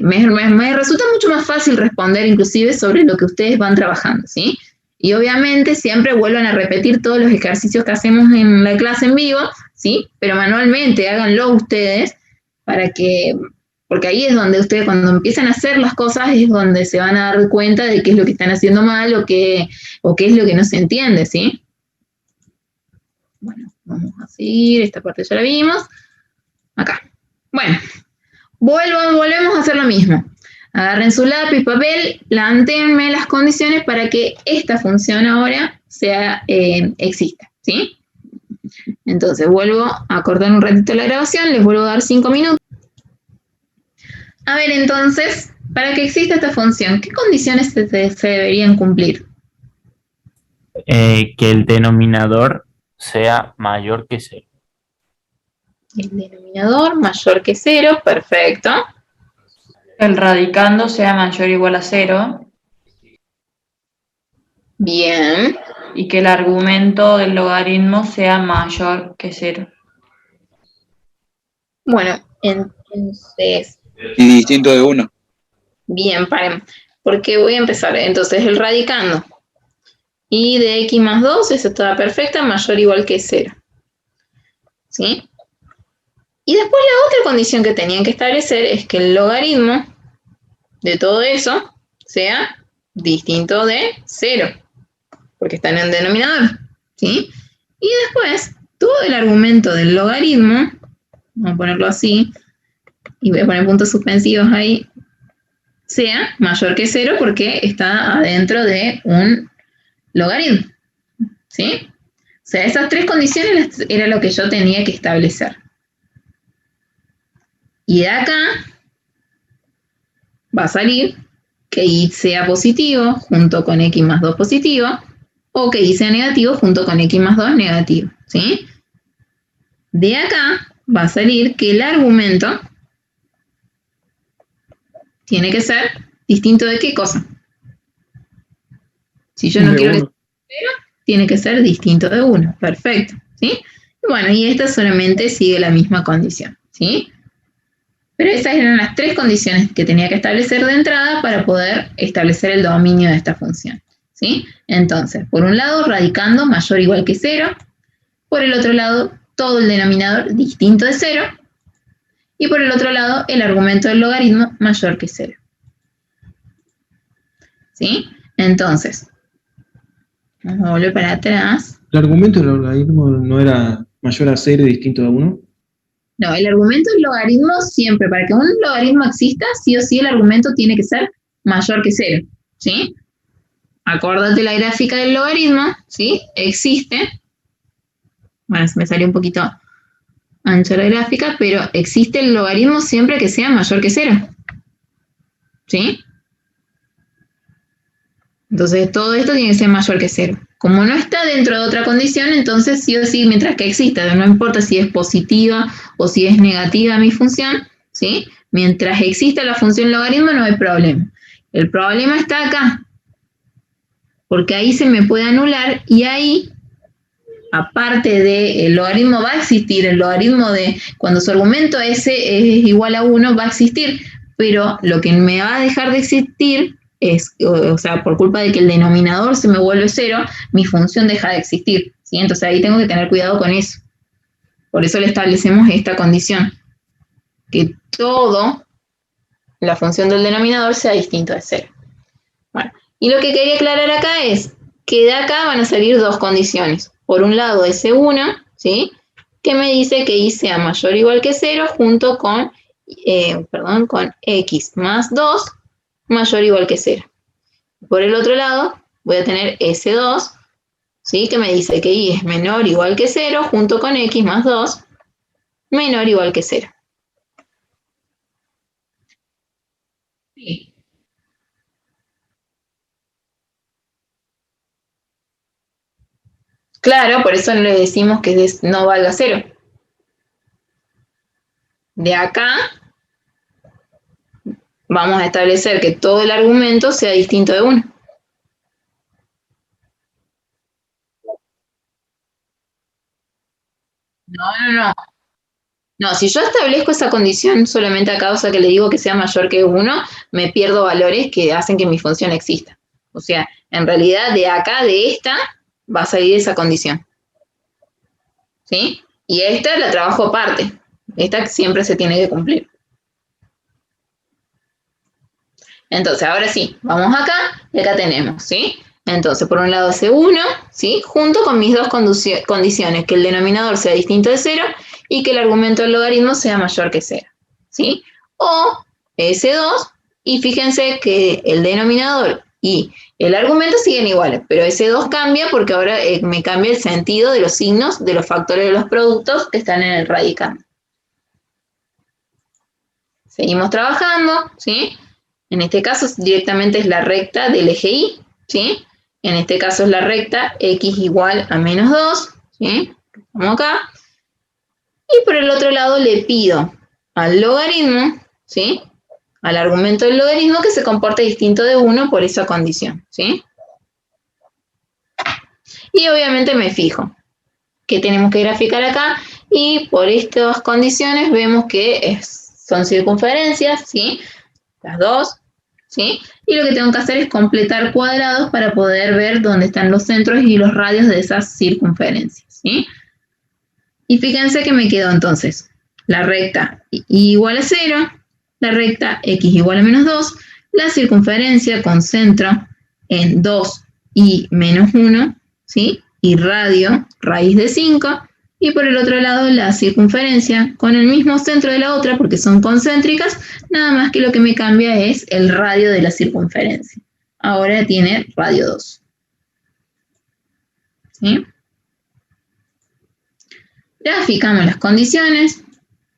me resulta mucho más fácil responder inclusive sobre lo que ustedes van trabajando, ¿sí? Y obviamente siempre vuelvan a repetir todos los ejercicios que hacemos en la clase en vivo, ¿sí? Pero manualmente háganlo ustedes para que... Porque ahí es donde ustedes, cuando empiezan a hacer las cosas, es donde se van a dar cuenta de qué es lo que están haciendo mal o qué es lo que no se entiende, ¿sí? Bueno, Vamos a seguir, esta parte ya la vimos. Acá. Bueno, volvemos a hacer lo mismo. Agarren su lápiz y papel, plantéenme las condiciones para que esta función ahora exista, ¿sí? Entonces, vuelvo a cortar un ratito la grabación, les vuelvo a dar 5 minutos. A ver, entonces, para que exista esta función, ¿qué condiciones se deberían cumplir? Que el denominador sea mayor que 0. El denominador mayor que 0, perfecto. El radicando sea mayor o igual a 0. Bien. Y que el argumento del logaritmo sea mayor que 0. Bueno, entonces... Y distinto de 1. Bien, paren. Porque voy a empezar. Entonces, el radicando. Y de x más 2, eso está perfecta, mayor o igual que 0. ¿Sí? Y después la otra condición que tenían que establecer es que el logaritmo de todo eso sea distinto de 0, porque está en el denominador, ¿sí? Y después, todo el argumento del logaritmo, vamos a ponerlo así, y voy a poner puntos suspensivos ahí, sea mayor que 0 porque está adentro de un logaritmo, ¿sí? O sea, esas 3 condiciones era lo que yo tenía que establecer. Y de acá va a salir que y sea positivo junto con x más 2 positivo, o que y sea negativo junto con x más 2 negativo, ¿sí? De acá va a salir que el argumento tiene que ser distinto de qué cosa. Si yo no quiero que sea 0, tiene que ser distinto de 1, perfecto, ¿sí? Bueno, y esta solamente sigue la misma condición, ¿sí? Pero esas eran las 3 condiciones que tenía que establecer de entrada para poder establecer el dominio de esta función, ¿sí? Entonces, por un lado, radicando mayor o igual que 0. Por el otro lado, todo el denominador distinto de 0. Y por el otro lado, el argumento del logaritmo mayor que 0. ¿Sí? Entonces, vamos a volver para atrás. ¿El argumento del logaritmo no era mayor a 0 y distinto a 1? No, el argumento del logaritmo siempre, para que un logaritmo exista, sí o sí el argumento tiene que ser mayor que 0, ¿sí? Acordate la gráfica del logaritmo, ¿sí? Existe. Bueno, se me salió un poquito ancha la gráfica, pero existe el logaritmo siempre que sea mayor que 0, ¿sí? Entonces, todo esto tiene que ser mayor que 0. Como no está dentro de otra condición, entonces sí o sí, mientras que exista, no importa si es positiva o si es negativa mi función, ¿sí? Mientras exista la función logaritmo no hay problema. El problema está acá, porque ahí se me puede anular y ahí, aparte del logaritmo, va a existir el logaritmo de cuando su argumento s es igual a 1, va a existir, pero lo que me va a dejar de existir es, o sea, por culpa de que el denominador se me vuelve 0, mi función deja de existir, ¿sí? Entonces ahí tengo que tener cuidado con eso. Por eso le establecemos esta condición, que todo, la función del denominador sea distinto de 0. Bueno, y lo que quería aclarar acá es que de acá van a salir 2 condiciones. Por un lado, S1, ¿sí? Que me dice que y sea mayor o igual que 0 junto con, con x más 2 mayor o igual que 0. Por el otro lado, voy a tener S2, ¿sí? Que me dice que y es menor o igual que 0 junto con x más 2 menor o igual que 0. Sí. Claro, por eso le decimos que no valga 0. De acá vamos a establecer que todo el argumento sea distinto de 1. No. No, si yo establezco esa condición solamente a causa que le digo que sea mayor que 1, me pierdo valores que hacen que mi función exista. O sea, en realidad de acá, de esta, va a salir esa condición. ¿Sí? Y esta la trabajo aparte. Esta siempre se tiene que cumplir. Entonces, ahora sí, vamos acá y acá tenemos, ¿sí? Entonces, por un lado ese 1, ¿sí? Junto con mis dos condiciones, que el denominador sea distinto de 0 y que el argumento del logaritmo sea mayor que 0, ¿sí? O ese 2, y fíjense que el denominador y el argumento siguen iguales, pero ese 2 cambia porque ahora me cambia el sentido de los signos de los factores de los productos que están en el radicando. Seguimos trabajando, ¿sí? En este caso directamente es la recta del eje Y, ¿sí? En este caso es la recta x igual a menos 2, ¿sí? Como acá. Y por el otro lado le pido al logaritmo, ¿sí? Al argumento del logaritmo que se comporte distinto de 1 por esa condición, ¿sí? Y obviamente me fijo que tenemos que graficar acá y por estas condiciones vemos que son circunferencias, ¿sí? Las dos, ¿sí? Y lo que tengo que hacer es completar cuadrados para poder ver dónde están los centros y los radios de esas circunferencias, ¿sí? Y fíjense que me quedó entonces la recta y igual a 0, la recta x igual a menos 2, la circunferencia con centro en 2 y menos 1, ¿sí? Y radio, raíz de 5, y por el otro lado la circunferencia con el mismo centro de la otra, porque son concéntricas, nada más que lo que me cambia es el radio de la circunferencia. Ahora tiene radio 2. ¿Sí? Graficamos las condiciones,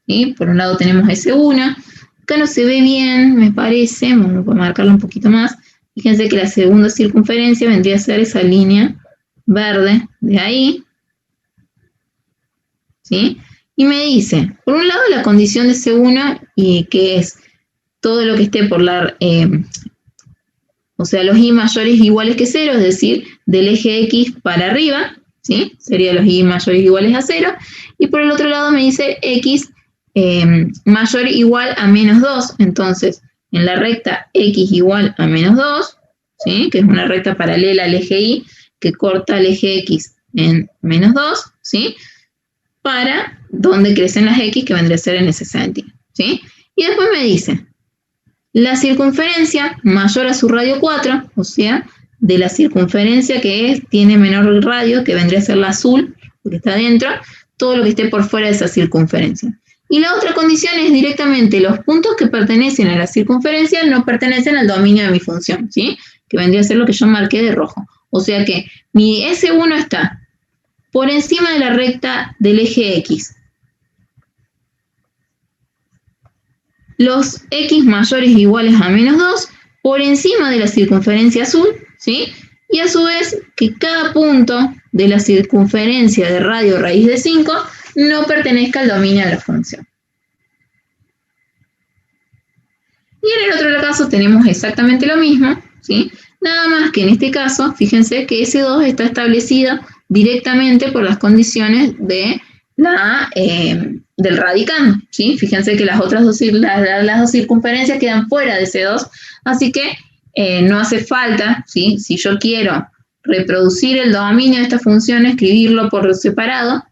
¿sí? Por un lado tenemos S1, acá no se ve bien, me parece, vamos a marcarlo un poquito más. Fíjense que la segunda circunferencia vendría a ser esa línea verde de ahí, ¿sí? Y me dice, por un lado la condición de C1, y que es todo lo que esté por la, o sea, los y mayores iguales que 0, es decir, del eje X para arriba, ¿sí? Serían los y mayores iguales a 0, y por el otro lado me dice X mayor igual a menos 2, entonces en la recta X igual a menos 2, ¿sí? Que es una recta paralela al eje Y, que corta el eje X en menos 2, ¿sí? Para donde crecen las X, que vendría a ser en ese sentido, ¿sí? Y después me dice, la circunferencia mayor a su radio 4, o sea, de la circunferencia que tiene menor radio, que vendría a ser la azul, porque está adentro, todo lo que esté por fuera de esa circunferencia. Y la otra condición es directamente los puntos que pertenecen a la circunferencia no pertenecen al dominio de mi función, ¿sí? Que vendría a ser lo que yo marqué de rojo. O sea que mi S1 está por encima de la recta del eje X. Los X mayores iguales a menos 2 por encima de la circunferencia azul, ¿sí? Y a su vez que cada punto de la circunferencia de radio raíz de 5 no pertenezca al dominio de la función. Y en el otro caso tenemos exactamente lo mismo, ¿sí? Nada más que en este caso, fíjense que S2 está establecido directamente por las condiciones de del radicando, ¿sí? Fíjense que las otras las dos circunferencias quedan fuera de C2, así que no hace falta, ¿sí? Si yo quiero reproducir el dominio de esta función, escribirlo por separado,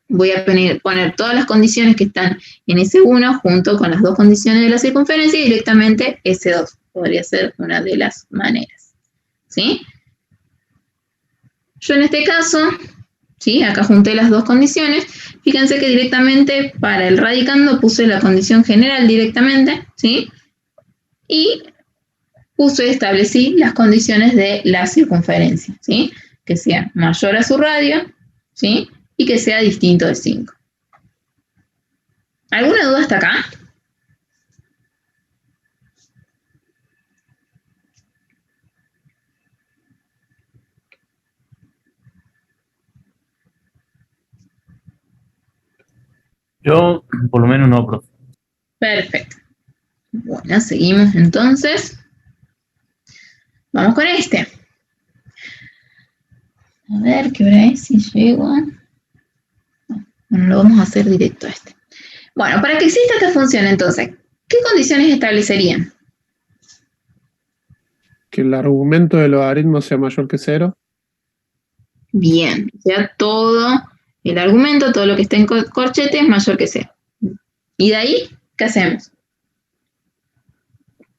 voy a poner todas las condiciones que están en S1 junto con las dos condiciones de la circunferencia y directamente S2. Podría ser una de las maneras, ¿sí? Yo en este caso, ¿sí? Acá junté las dos condiciones. Fíjense que directamente para el radicando puse la condición general directamente, ¿sí? Y establecí las condiciones de la circunferencia, ¿sí? Que sea mayor a su radio, ¿sí? Y que sea distinto de 5. ¿Alguna duda hasta acá? Yo, por lo menos, no, profe. Perfecto. Bueno, seguimos entonces. Vamos con este. A ver, ¿qué hora es? Si llego. Bueno, lo vamos a hacer directo a este. Bueno, para que exista esta función, entonces, ¿qué condiciones establecerían? Que el argumento del logaritmo sea mayor que 0. Bien, o sea, todo el argumento, todo lo que está en corchete es mayor que 0. ¿Y de ahí qué hacemos?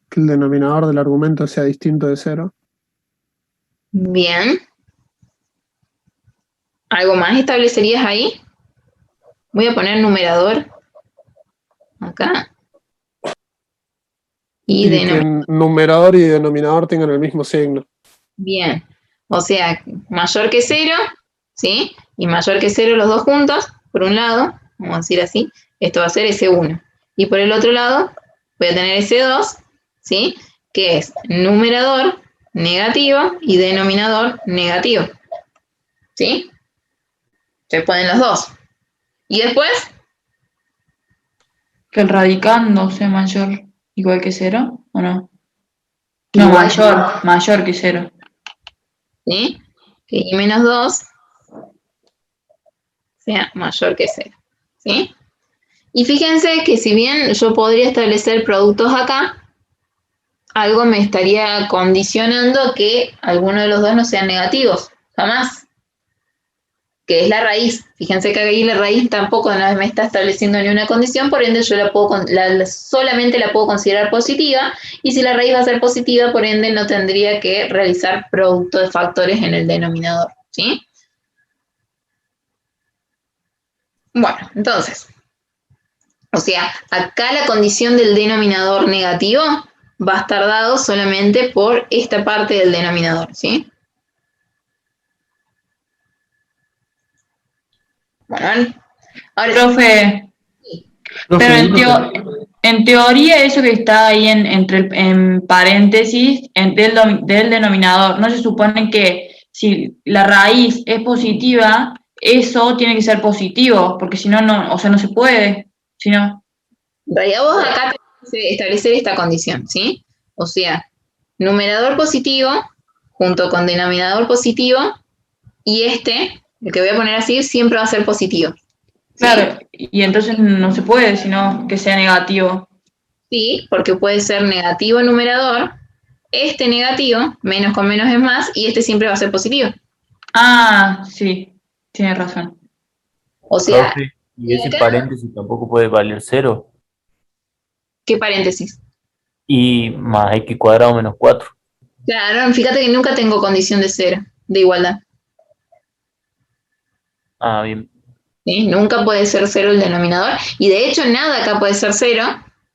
Que el denominador del argumento sea distinto de 0. Bien. ¿Algo más establecerías ahí? Voy a poner numerador acá. Y Y que denominador. numerador y denominador tengan el mismo signo. Bien. O sea, mayor que 0, ¿sí? Y mayor que 0 los dos juntos, por un lado, vamos a decir así, esto va a ser S1. Y por el otro lado, voy a tener S2, ¿sí? Que es numerador negativo y denominador negativo. ¿Sí? Se ponen los dos. Y después, Que el radicando sea mayor igual que 0, ¿o no? No, Igual. mayor que 0. ¿sí? Que I menos 2 sea mayor que 0. ¿Sí? Y fíjense que si bien yo podría establecer productos acá, algo me estaría condicionando que alguno de los dos no sean negativos. Jamás. Que es la raíz. Fíjense que ahí la raíz tampoco no me está estableciendo ni una condición, por ende yo solamente la puedo considerar positiva, y si la raíz va a ser positiva, por ende no tendría que realizar producto de factores en el denominador. ¿Sí? Bueno, entonces, o sea, acá la condición del denominador negativo va a estar dado solamente por esta parte del denominador, ¿sí? Bueno, ahora Profe, pero en teoría eso que está ahí en paréntesis del denominador, ¿no se supone que si la raíz es positiva, eso tiene que ser positivo? Porque si no, o sea, no se puede. Si no, en realidad vos acá tenés que establecer esta condición, ¿sí? O sea, numerador positivo junto con denominador positivo, y el que voy a poner así, siempre va a ser positivo. ¿Sí? claro, y entonces no se puede, sino que sea negativo. Sí, porque puede ser negativo numerador, este negativo, menos con menos es más, y este siempre va a ser positivo. Ah, sí, tiene razón. O sea, Profe, y ese paréntesis tampoco puede valer 0 ¿qué paréntesis? y más x cuadrado menos 4. Claro, fíjate que nunca tengo condición de 0, de igualdad. Ah, bien. ¿Sí? Nunca puede ser 0 el denominador, y de hecho nada acá puede ser 0,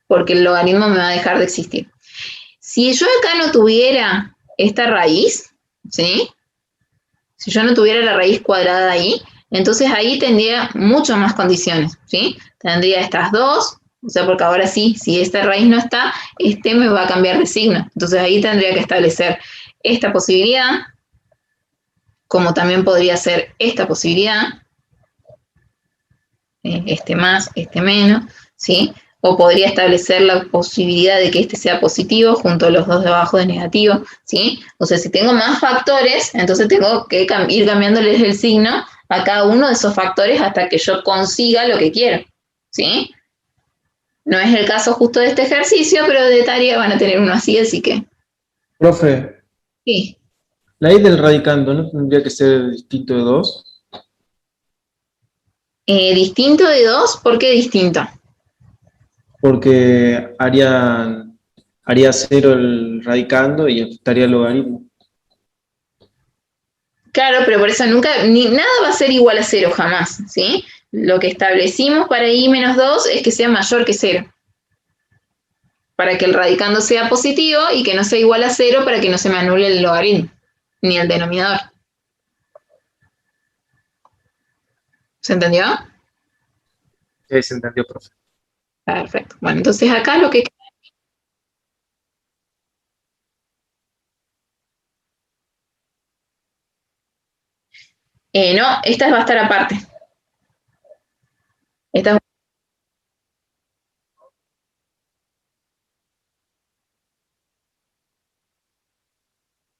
porque el logaritmo me va a dejar de existir. Si yo acá no tuviera esta raíz, ¿sí? Si yo no tuviera la raíz cuadrada ahí, entonces ahí tendría muchas más condiciones, ¿sí? Tendría estas dos, o sea, porque ahora sí, si esta raíz no está, este me va a cambiar de signo. Entonces ahí tendría que establecer esta posibilidad, como también podría ser esta posibilidad, este más, este menos, ¿sí? O podría establecer la posibilidad de que este sea positivo junto a los dos de abajo de negativo, ¿sí? O sea, si tengo más factores, entonces tengo que ir cambiándoles el signo a cada uno de esos factores hasta que yo consiga lo que quiero, ¿sí? No es el caso justo de este ejercicio, pero de tarea van a tener uno así que... Profe, Sí. la I del radicando, ¿no tendría que ser distinto de 2? Distinto de 2, ¿por qué distinto? Porque haría 0 el radicando y estaría el logaritmo. Claro, pero por eso nunca, nada va a ser igual a 0 jamás, ¿sí? Lo que establecimos para I menos 2 es que sea mayor que 0. Para que el radicando sea positivo y que no sea igual a 0 para que no se me anule el logaritmo, ni el denominador. ¿Se entendió? Sí, se entendió, profe. Perfecto. Bueno, entonces acá lo que... no, esta va a estar aparte. Esta...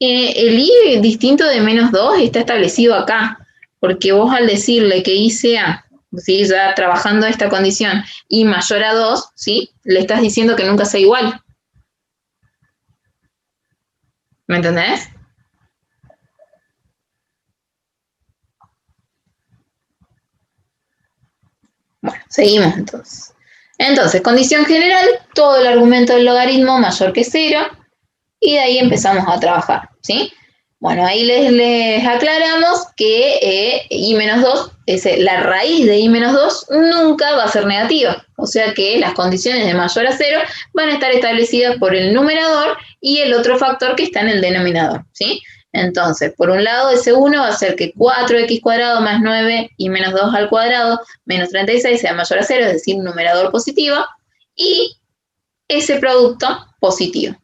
el I distinto de menos 2 está establecido acá, porque vos al decirle que I sea, ¿sí? Ya trabajando esta condición, I mayor a 2, ¿sí? Le estás diciendo que nunca sea igual. ¿Me entendés? Bueno, seguimos entonces. Entonces, condición general, todo el argumento del logaritmo mayor que 0, y de ahí empezamos a trabajar, ¿sí? Bueno, ahí les aclaramos que i menos 2, la raíz de i menos 2 nunca va a ser negativa. O sea que las condiciones de mayor a 0 van a estar establecidas por el numerador y el otro factor que está en el denominador, ¿sí? Entonces, por un lado, ese 1 va a ser que 4x cuadrado más 9 y menos 2 al cuadrado menos 36 sea mayor a 0, es decir, numerador positivo, y ese producto positivo.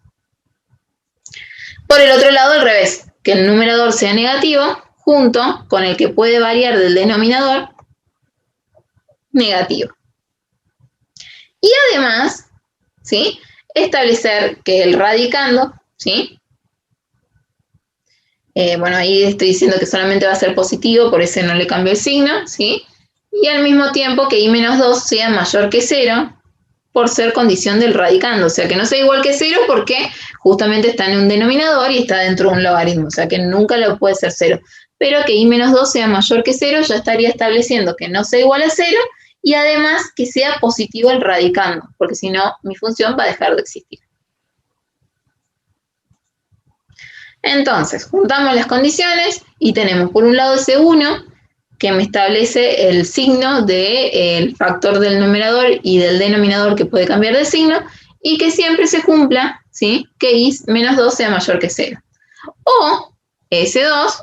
Por el otro lado, al revés, que el numerador sea negativo, junto con el que puede variar del denominador, negativo. Y además, ¿sí?, establecer que el radicando, ¿sí?, bueno, ahí estoy diciendo que solamente va a ser positivo, por eso no le cambio el signo, ¿sí? Y al mismo tiempo que i menos 2 sea mayor que 0, por ser condición del radicando, o sea que no sea igual que 0 porque justamente está en un denominador y está dentro de un logaritmo, o sea que nunca lo puede ser 0. Pero que i menos 2 sea mayor que 0 ya estaría estableciendo que no sea igual a 0 y además que sea positivo el radicando, porque si no, mi función va a dejar de existir. Entonces, juntamos las condiciones y tenemos por un lado ese 1, que me establece el signo del factor del numerador y del denominador que puede cambiar de signo, y que siempre se cumpla, ¿sí?, que i menos 2 sea mayor que 0. O S2,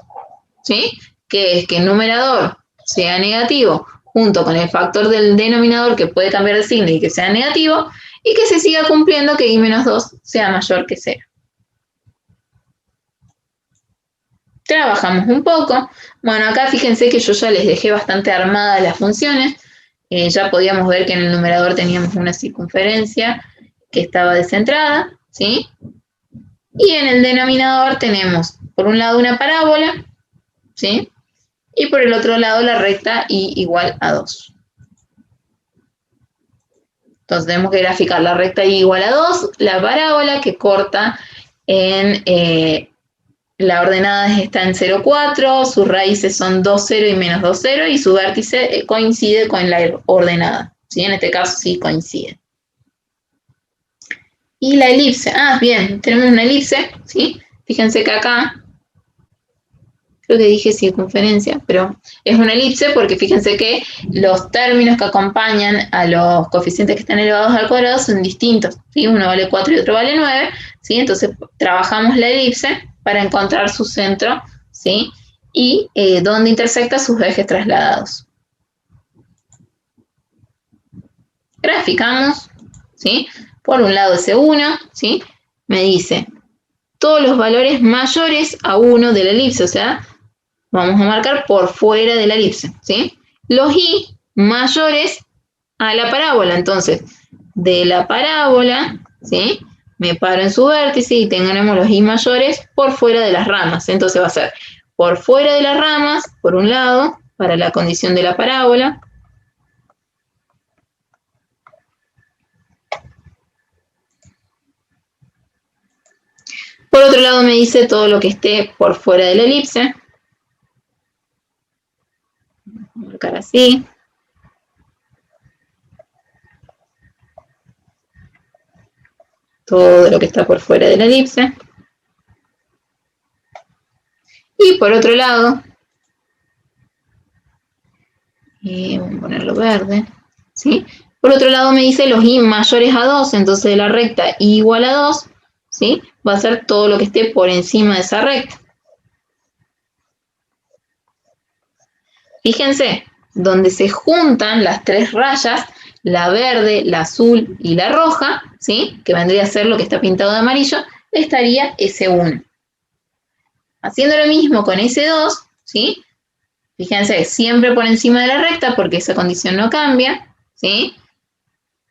¿sí?, que es que el numerador sea negativo junto con el factor del denominador que puede cambiar de signo y que sea negativo, y que se siga cumpliendo que i menos 2 sea mayor que 0. Trabajamos un poco. Bueno, acá fíjense que yo ya les dejé bastante armadas las funciones. Ya podíamos ver que en el numerador teníamos una circunferencia que estaba descentrada, ¿sí? Y en el denominador tenemos, por un lado, una parábola, ¿sí? Y por el otro lado, la recta y igual a 2. Entonces tenemos que graficar la recta y igual a 2, la parábola que corta en... la ordenada está en 0, 4, sus raíces son 2, 0 y menos 2, 0, y su vértice coincide con la ordenada, ¿sí? En este caso sí coincide. Y la elipse, bien, tenemos una elipse, ¿sí? Fíjense que acá, creo que dije circunferencia, pero es una elipse porque fíjense que los términos que acompañan a los coeficientes que están elevados al cuadrado son distintos, ¿sí? Uno vale 4 y otro vale 9, ¿sí? Entonces trabajamos la elipse para encontrar su centro, ¿sí? Y dónde intersecta sus ejes trasladados. Graficamos, ¿sí? Por un lado ese 1, ¿sí?, me dice todos los valores mayores a 1 de la elipse, o sea, vamos a marcar por fuera de la elipse, ¿sí? Los i mayores a la parábola, entonces, de la parábola, ¿sí?, me paro en su vértice y tenemos los i mayores por fuera de las ramas. Entonces va a ser por fuera de las ramas, por un lado, para la condición de la parábola. Por otro lado me dice todo lo que esté por fuera de la elipse. Voy a marcar así. Todo lo que está por fuera de la elipse. Y por otro lado, vamos a ponerlo verde, ¿sí? Por otro lado me dice los i mayores a 2, entonces de la recta i igual a 2, ¿sí?, va a ser todo lo que esté por encima de esa recta. Fíjense, donde se juntan las tres rayas, la verde, la azul y la roja, ¿sí?, que vendría a ser lo que está pintado de amarillo, estaría S1. Haciendo lo mismo con S2, ¿sí?, fíjense, siempre por encima de la recta porque esa condición no cambia, ¿sí?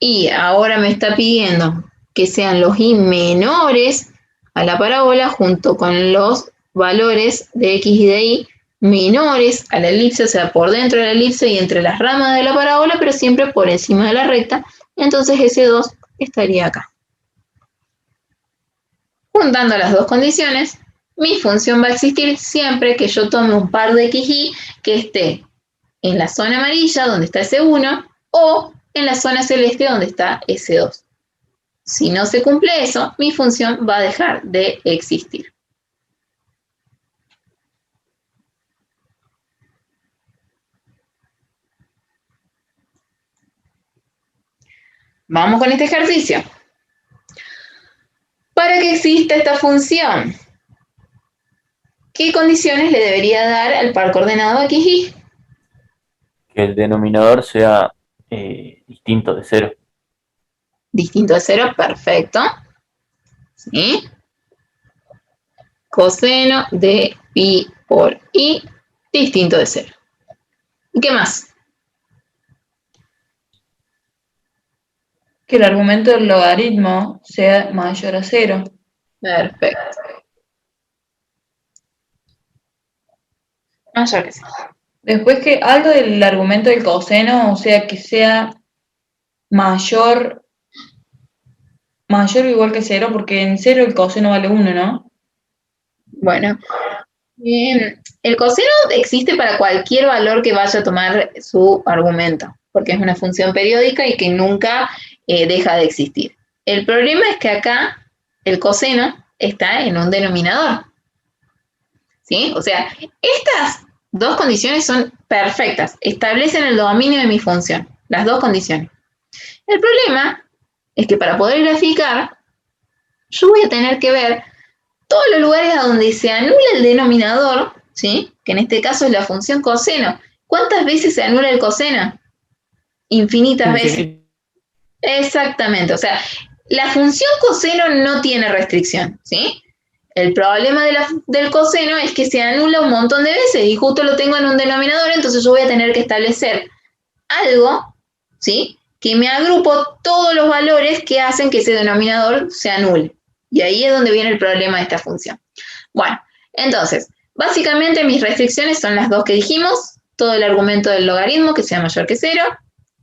Y ahora me está pidiendo que sean los i menores a la parábola junto con los valores de x y de y menores a la elipse, o sea, por dentro de la elipse y entre las ramas de la parábola, pero siempre por encima de la recta. Entonces S2 estaría acá. Juntando las dos condiciones, mi función va a existir siempre que yo tome un par de x, y que esté en la zona amarilla, donde está S1, o en la zona celeste, donde está S2. Si no se cumple eso, mi función va a dejar de existir. vamos con este ejercicio. Para que exista esta función, ¿qué condiciones le debería dar al par coordenado x, y? Que el denominador sea distinto de 0. Distinto de 0, perfecto. ¿Sí? Coseno de pi por i distinto de 0. ¿Y qué más? Que el argumento del logaritmo sea mayor a 0. Perfecto. Mayor que 0. Después que algo del argumento del coseno, o sea, que sea mayor o igual que 0, porque en 0 el coseno vale 1, ¿no? Bueno, el coseno existe para cualquier valor que vaya a tomar su argumento, porque es una función periódica y que nunca deja de existir. El problema es que acá el coseno está en un denominador. ¿Sí? O sea, estas dos condiciones son perfectas, establecen el dominio de mi función, las dos condiciones. El problema es que para poder graficar, yo voy a tener que ver todos los lugares a donde se anula el denominador, ¿sí? Que en este caso es la función coseno. ¿Cuántas veces se anula el coseno? Infinitas veces. Exactamente, o sea, la función coseno no tiene restricción, ¿sí? El problema del coseno es que se anula un montón de veces y justo lo tengo en un denominador, entonces yo voy a tener que establecer algo, ¿sí? Que me agrupo todos los valores que hacen que ese denominador se anule. Y ahí es donde viene el problema de esta función. Bueno, entonces, básicamente mis restricciones son las dos que dijimos, todo el argumento del logaritmo que sea mayor que 0,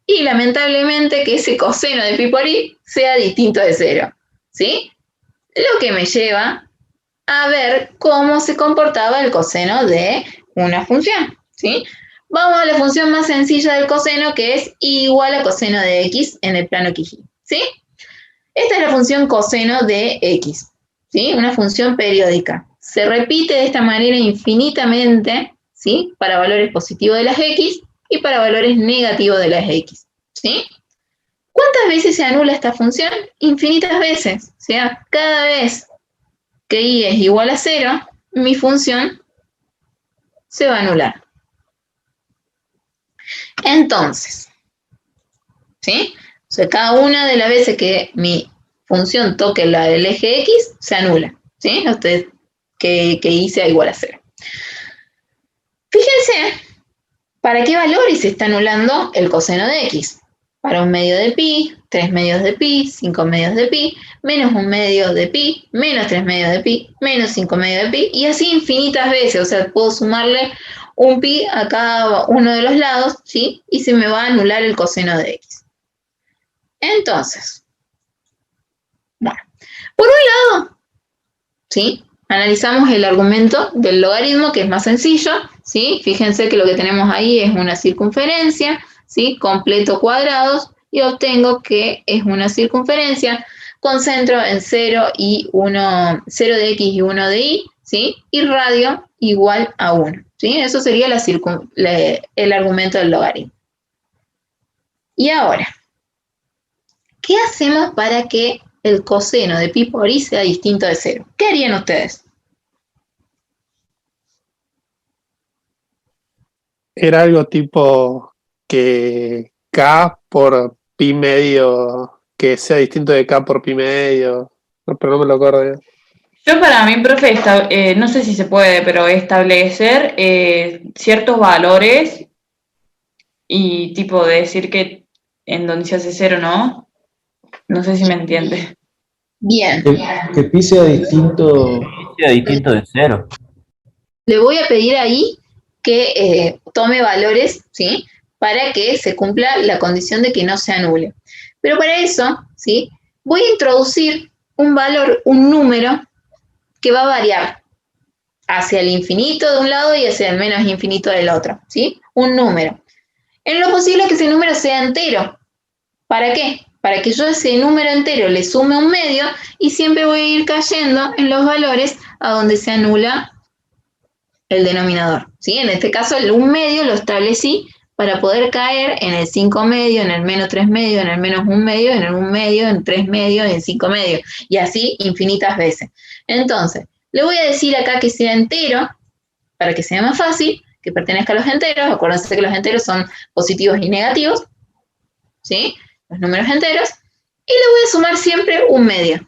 y lamentablemente que ese coseno de pi por i sea distinto de 0, ¿sí? Lo que me lleva a ver cómo se comportaba el coseno de una función, ¿sí? Vamos a la función más sencilla del coseno, que es igual a coseno de x en el plano xy, ¿sí? Esta es la función coseno de x, ¿sí? Una función periódica. Se repite de esta manera infinitamente, ¿sí? Para valores positivos de las x y para valores negativos de las x, ¿sí? ¿Cuántas veces se anula esta función? Infinitas veces. O sea, cada vez que y es igual a 0, mi función se va a anular. Entonces, ¿sí? O sea, cada una de las veces que mi función toque el eje X, se anula, ¿sí? Ustedes que y sea igual a 0. Fíjense, ¿para qué valores se está anulando el coseno de X? Para 1 medio de pi, 3 medios de pi, 5 medios de pi, menos 1 medio de pi, menos 3 medios de pi, menos 5 medios de pi, y así infinitas veces. O sea, puedo sumarle un pi a cada uno de los lados, ¿sí? Y se me va a anular el coseno de X. Entonces, bueno, por un lado, ¿sí? Analizamos el argumento del logaritmo, que es más sencillo, ¿sí? Fíjense que lo que tenemos ahí es una circunferencia, ¿sí? Completo cuadrados, y obtengo que es una circunferencia con centro en 0 de x y 1 de y, ¿sí? Y radio igual a 1, ¿sí? Eso sería el argumento del logaritmo. Y ahora, ¿qué hacemos para que el coseno de pi por i sea distinto de 0? ¿Qué harían ustedes? Era algo tipo que k por pi medio, que sea distinto de k por pi medio, no, pero no me lo acuerdo bien. Yo para mí, profe, no sé si se puede, pero establecer ciertos valores y tipo decir que en donde se hace 0 no. No sé si me entiende. Bien. Que pi sea distinto. Sea distinto de 0. Le voy a pedir ahí que tome valores, ¿sí? Para que se cumpla la condición de que no se anule. Pero para eso, ¿sí? Voy a introducir un valor, un número, que va a variar hacia el infinito de un lado y hacia el menos infinito del otro, ¿sí? Un número. En lo posible que ese número sea entero. ¿Para qué? Para que yo a ese número entero le sume un medio y siempre voy a ir cayendo en los valores a donde se anula el denominador, ¿sí? En este caso, el 1 medio lo establecí para poder caer en el 5 medio, en el menos 3 medio, en el menos 1 medio, en el 1 medio, en 3 medio, en 5 medio, y así infinitas veces. Entonces, le voy a decir acá que sea entero, para que sea más fácil, que pertenezca a los enteros. Acuérdense que los enteros son positivos y negativos, ¿sí? Los números enteros, y le voy a sumar siempre un medio,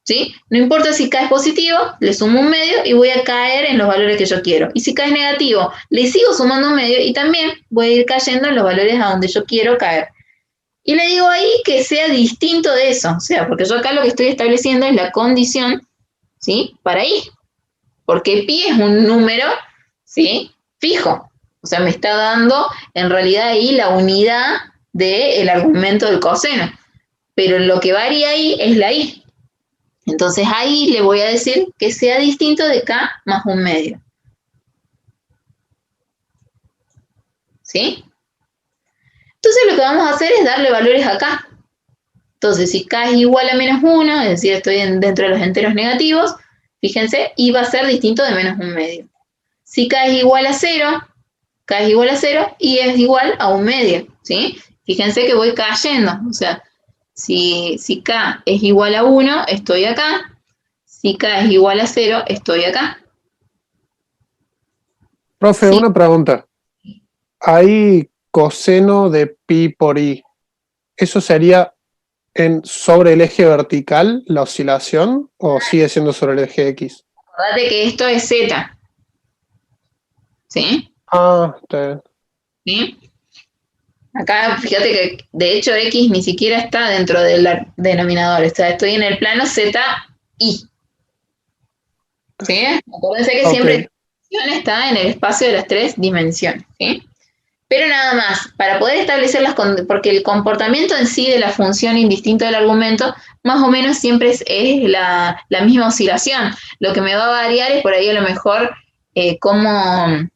¿sí? No importa si K es positivo, le sumo un medio y voy a caer en los valores que yo quiero. Y si K es negativo, le sigo sumando un medio y también voy a ir cayendo en los valores a donde yo quiero caer. Y le digo ahí que sea distinto de eso, o sea, porque yo acá lo que estoy estableciendo es la condición, ¿sí? Para I, porque pi es un número, ¿sí? Fijo, o sea, me está dando en realidad ahí la unidad del argumento del coseno, pero lo que varía ahí es la I. Entonces ahí le voy a decir que sea distinto de K más un medio. ¿Sí? Entonces lo que vamos a hacer es darle valores a K. Entonces si K es igual a menos 1, es decir, estoy dentro de los enteros negativos, fíjense, y va a ser distinto de menos un medio. Si K es igual a 0, K es igual a 0 y es igual a un medio, ¿sí? Fíjense que voy cayendo, o sea, si K es igual a 1, estoy acá. Si K es igual a 0, estoy acá. Profe, Sí. una pregunta. ¿Hay coseno de pi por i? ¿Eso sería sobre el eje vertical, la oscilación, o sigue siendo sobre el eje X? Acordate que esto es Z. ¿Sí? Ah, está bien. ¿Sí? Acá, fíjate que de hecho X ni siquiera está dentro del denominador. O sea, estoy en el plano ZI. ¿Sí? Acuérdense que siempre está en el espacio de las 3 dimensiones. ¿Sí? Pero nada más, para poder establecer porque el comportamiento en sí de la función indistinto del argumento, más o menos siempre es la misma oscilación. Lo que me va a variar es por ahí a lo mejor cómo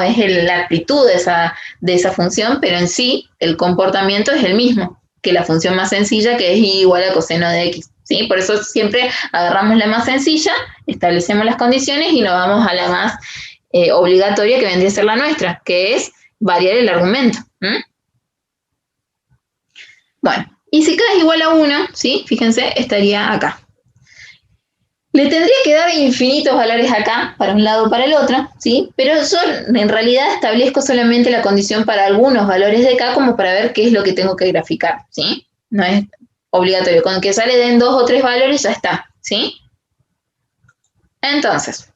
es la amplitud de esa función, pero en sí el comportamiento es el mismo que la función más sencilla, que es I igual a coseno de X. ¿Sí? Por eso siempre agarramos la más sencilla, establecemos las condiciones y nos vamos a la más obligatoria que vendría a ser la nuestra, que es variar el argumento. Bueno, y si K es igual a 1, ¿sí? Fíjense, estaría acá. Le tendría que dar infinitos valores acá, para un lado o para el otro, ¿sí? Pero yo en realidad establezco solamente la condición para algunos valores de K como para ver qué es lo que tengo que graficar, ¿sí? No es obligatorio. Con que sale den 2 o 3 valores ya está, ¿sí? Entonces,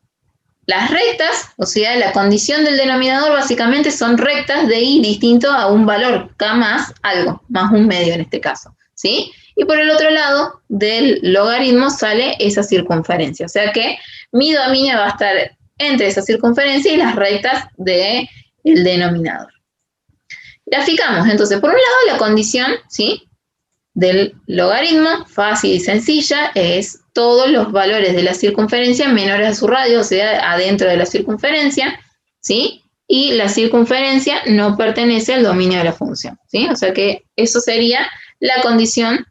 las rectas, o sea, la condición del denominador básicamente son rectas de I distinto a un valor, K más algo, más un medio en este caso, ¿sí? Y por el otro lado del logaritmo sale esa circunferencia, o sea que mi dominio va a estar entre esa circunferencia y las rectas del denominador. Graficamos, entonces, por un lado la condición, ¿sí?, del logaritmo, fácil y sencilla, es todos los valores de la circunferencia menores a su radio, o sea, adentro de la circunferencia, ¿sí? Y la circunferencia no pertenece al dominio de la función, ¿sí? O sea que eso sería la condición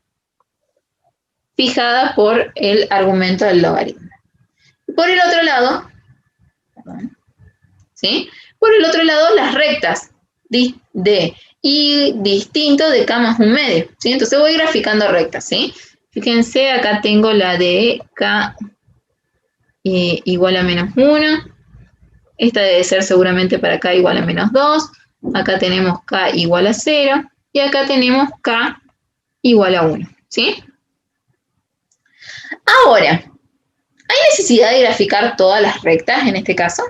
fijada por el argumento del logaritmo. Por el otro lado, ¿sí? Por el otro lado, las rectas de I distinto de K más un medio, ¿sí? Entonces voy graficando rectas, ¿sí? Fíjense, acá tengo la de K igual a menos 1. Esta debe ser seguramente para K igual a menos 2. Acá tenemos K igual a 0. Y acá tenemos K igual a 1, ¿sí? Ahora, ¿hay necesidad de graficar todas las rectas en este caso?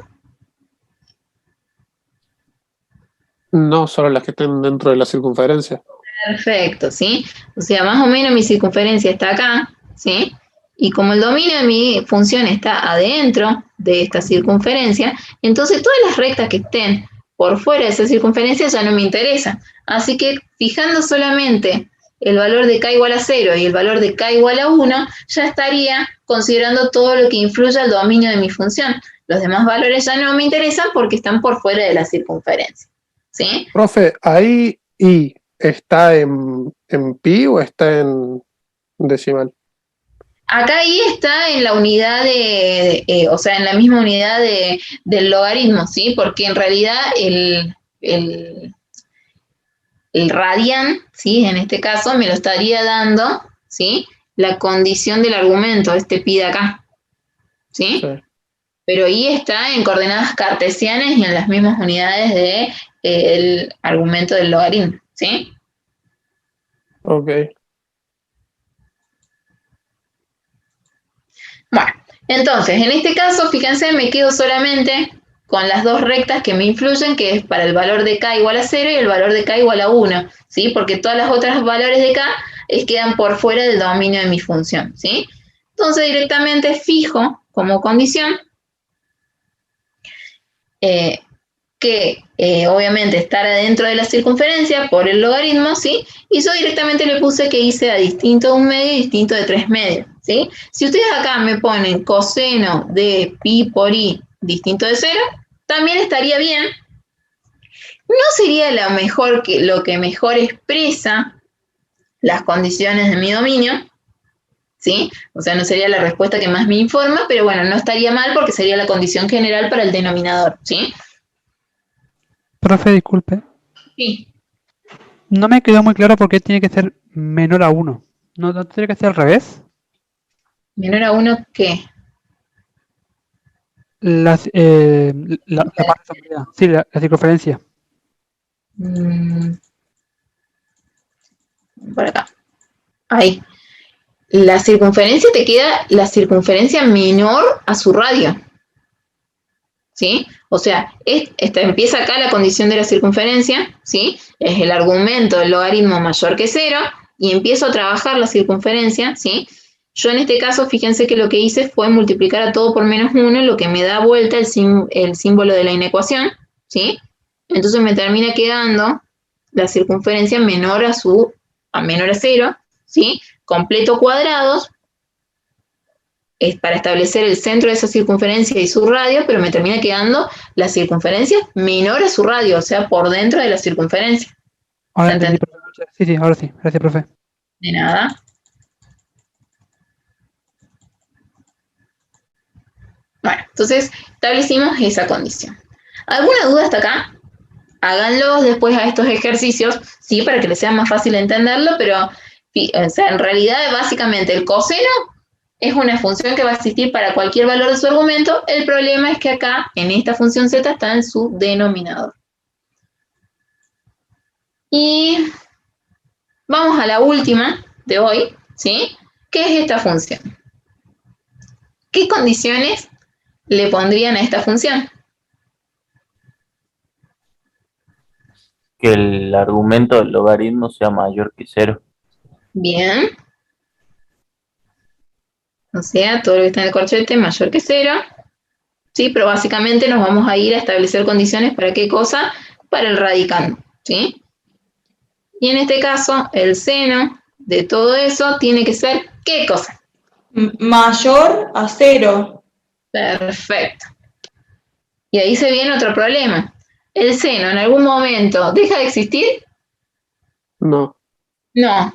No, solo las que estén dentro de la circunferencia. Perfecto, ¿sí? O sea, más o menos mi circunferencia está acá, ¿sí? Y como el dominio de mi función está adentro de esta circunferencia, entonces todas las rectas que estén por fuera de esa circunferencia ya no me interesan. Así que fijando solamente el valor de K igual a 0 y el valor de K igual a 1, ya estaría considerando todo lo que influye al dominio de mi función. Los demás valores ya no me interesan porque están por fuera de la circunferencia, ¿sí? Profe, ¿ahí I está en pi o está en decimal? Acá ahí está en la unidad o sea, en la misma unidad del logaritmo, ¿sí? Porque en realidad el radian, ¿sí? En este caso me lo estaría dando, ¿sí? La condición del argumento, este pi de acá, ¿sí? Sí. Pero ahí está en coordenadas cartesianas y en las mismas unidades del argumento del logaritmo, ¿sí? Ok. Bueno, entonces, en este caso, fíjense, me quedo solamente con las dos rectas que me influyen, que es para el valor de k igual a 0 y el valor de k igual a 1, ¿sí? Porque todas las otras valores de k quedan por fuera del dominio de mi función, ¿sí? Entonces, directamente fijo como condición que obviamente estar adentro de la circunferencia por el logaritmo, ¿sí? Y yo directamente le puse que hice a distinto de 1 medio y distinto de 3 medios, ¿sí? Si ustedes acá me ponen coseno de pi por i distinto de 0, también estaría bien. No sería lo que mejor expresa las condiciones de mi dominio, ¿sí? O sea, no sería la respuesta que más me informa, pero bueno, no estaría mal porque sería la condición general para el denominador, ¿sí? Profe, disculpe. Sí. No me quedó muy claro por qué tiene que ser menor a 1. ¿No tiene que ser al revés? ¿Menor a 1 qué? Las, la parte sombreada. Sí, la circunferencia. Por acá. Ahí. La circunferencia te queda la circunferencia menor a su radio. ¿Sí? O sea, empieza acá la condición de la circunferencia, ¿sí? Es el argumento del logaritmo mayor que 0 y empiezo a trabajar la circunferencia, ¿sí? Yo en este caso, fíjense que lo que hice fue multiplicar a todo por menos 1, lo que me da vuelta el símbolo de la inecuación, ¿sí? Entonces me termina quedando la circunferencia menor a menor a 0, ¿sí? Completo cuadrados, es para establecer el centro de esa circunferencia y su radio, pero me termina quedando la circunferencia menor a su radio, o sea, por dentro de la circunferencia. Ahora entendí, profe. Sí, ahora sí. Gracias, profe. De nada. Bueno, entonces establecimos esa condición. ¿Alguna duda hasta acá? Háganlos después a estos ejercicios, sí, para que les sea más fácil entenderlo, pero o sea, en realidad básicamente el coseno es una función que va a existir para cualquier valor de su argumento. El problema es que acá, en esta función z, está en su denominador. Y vamos a la última de hoy, ¿sí? ¿Qué es esta función? ¿Qué condiciones le pondrían a esta función? Que el argumento del logaritmo sea mayor que 0. Bien. O sea, todo lo que está en el corchete es mayor que 0. Sí, pero básicamente nos vamos a ir a establecer condiciones para qué cosa, para el radicando, ¿sí? Y en este caso, el seno de todo eso tiene que ser ¿qué cosa? Mayor a 0. Perfecto. Y ahí se viene otro problema. ¿El seno en algún momento deja de existir? No. No.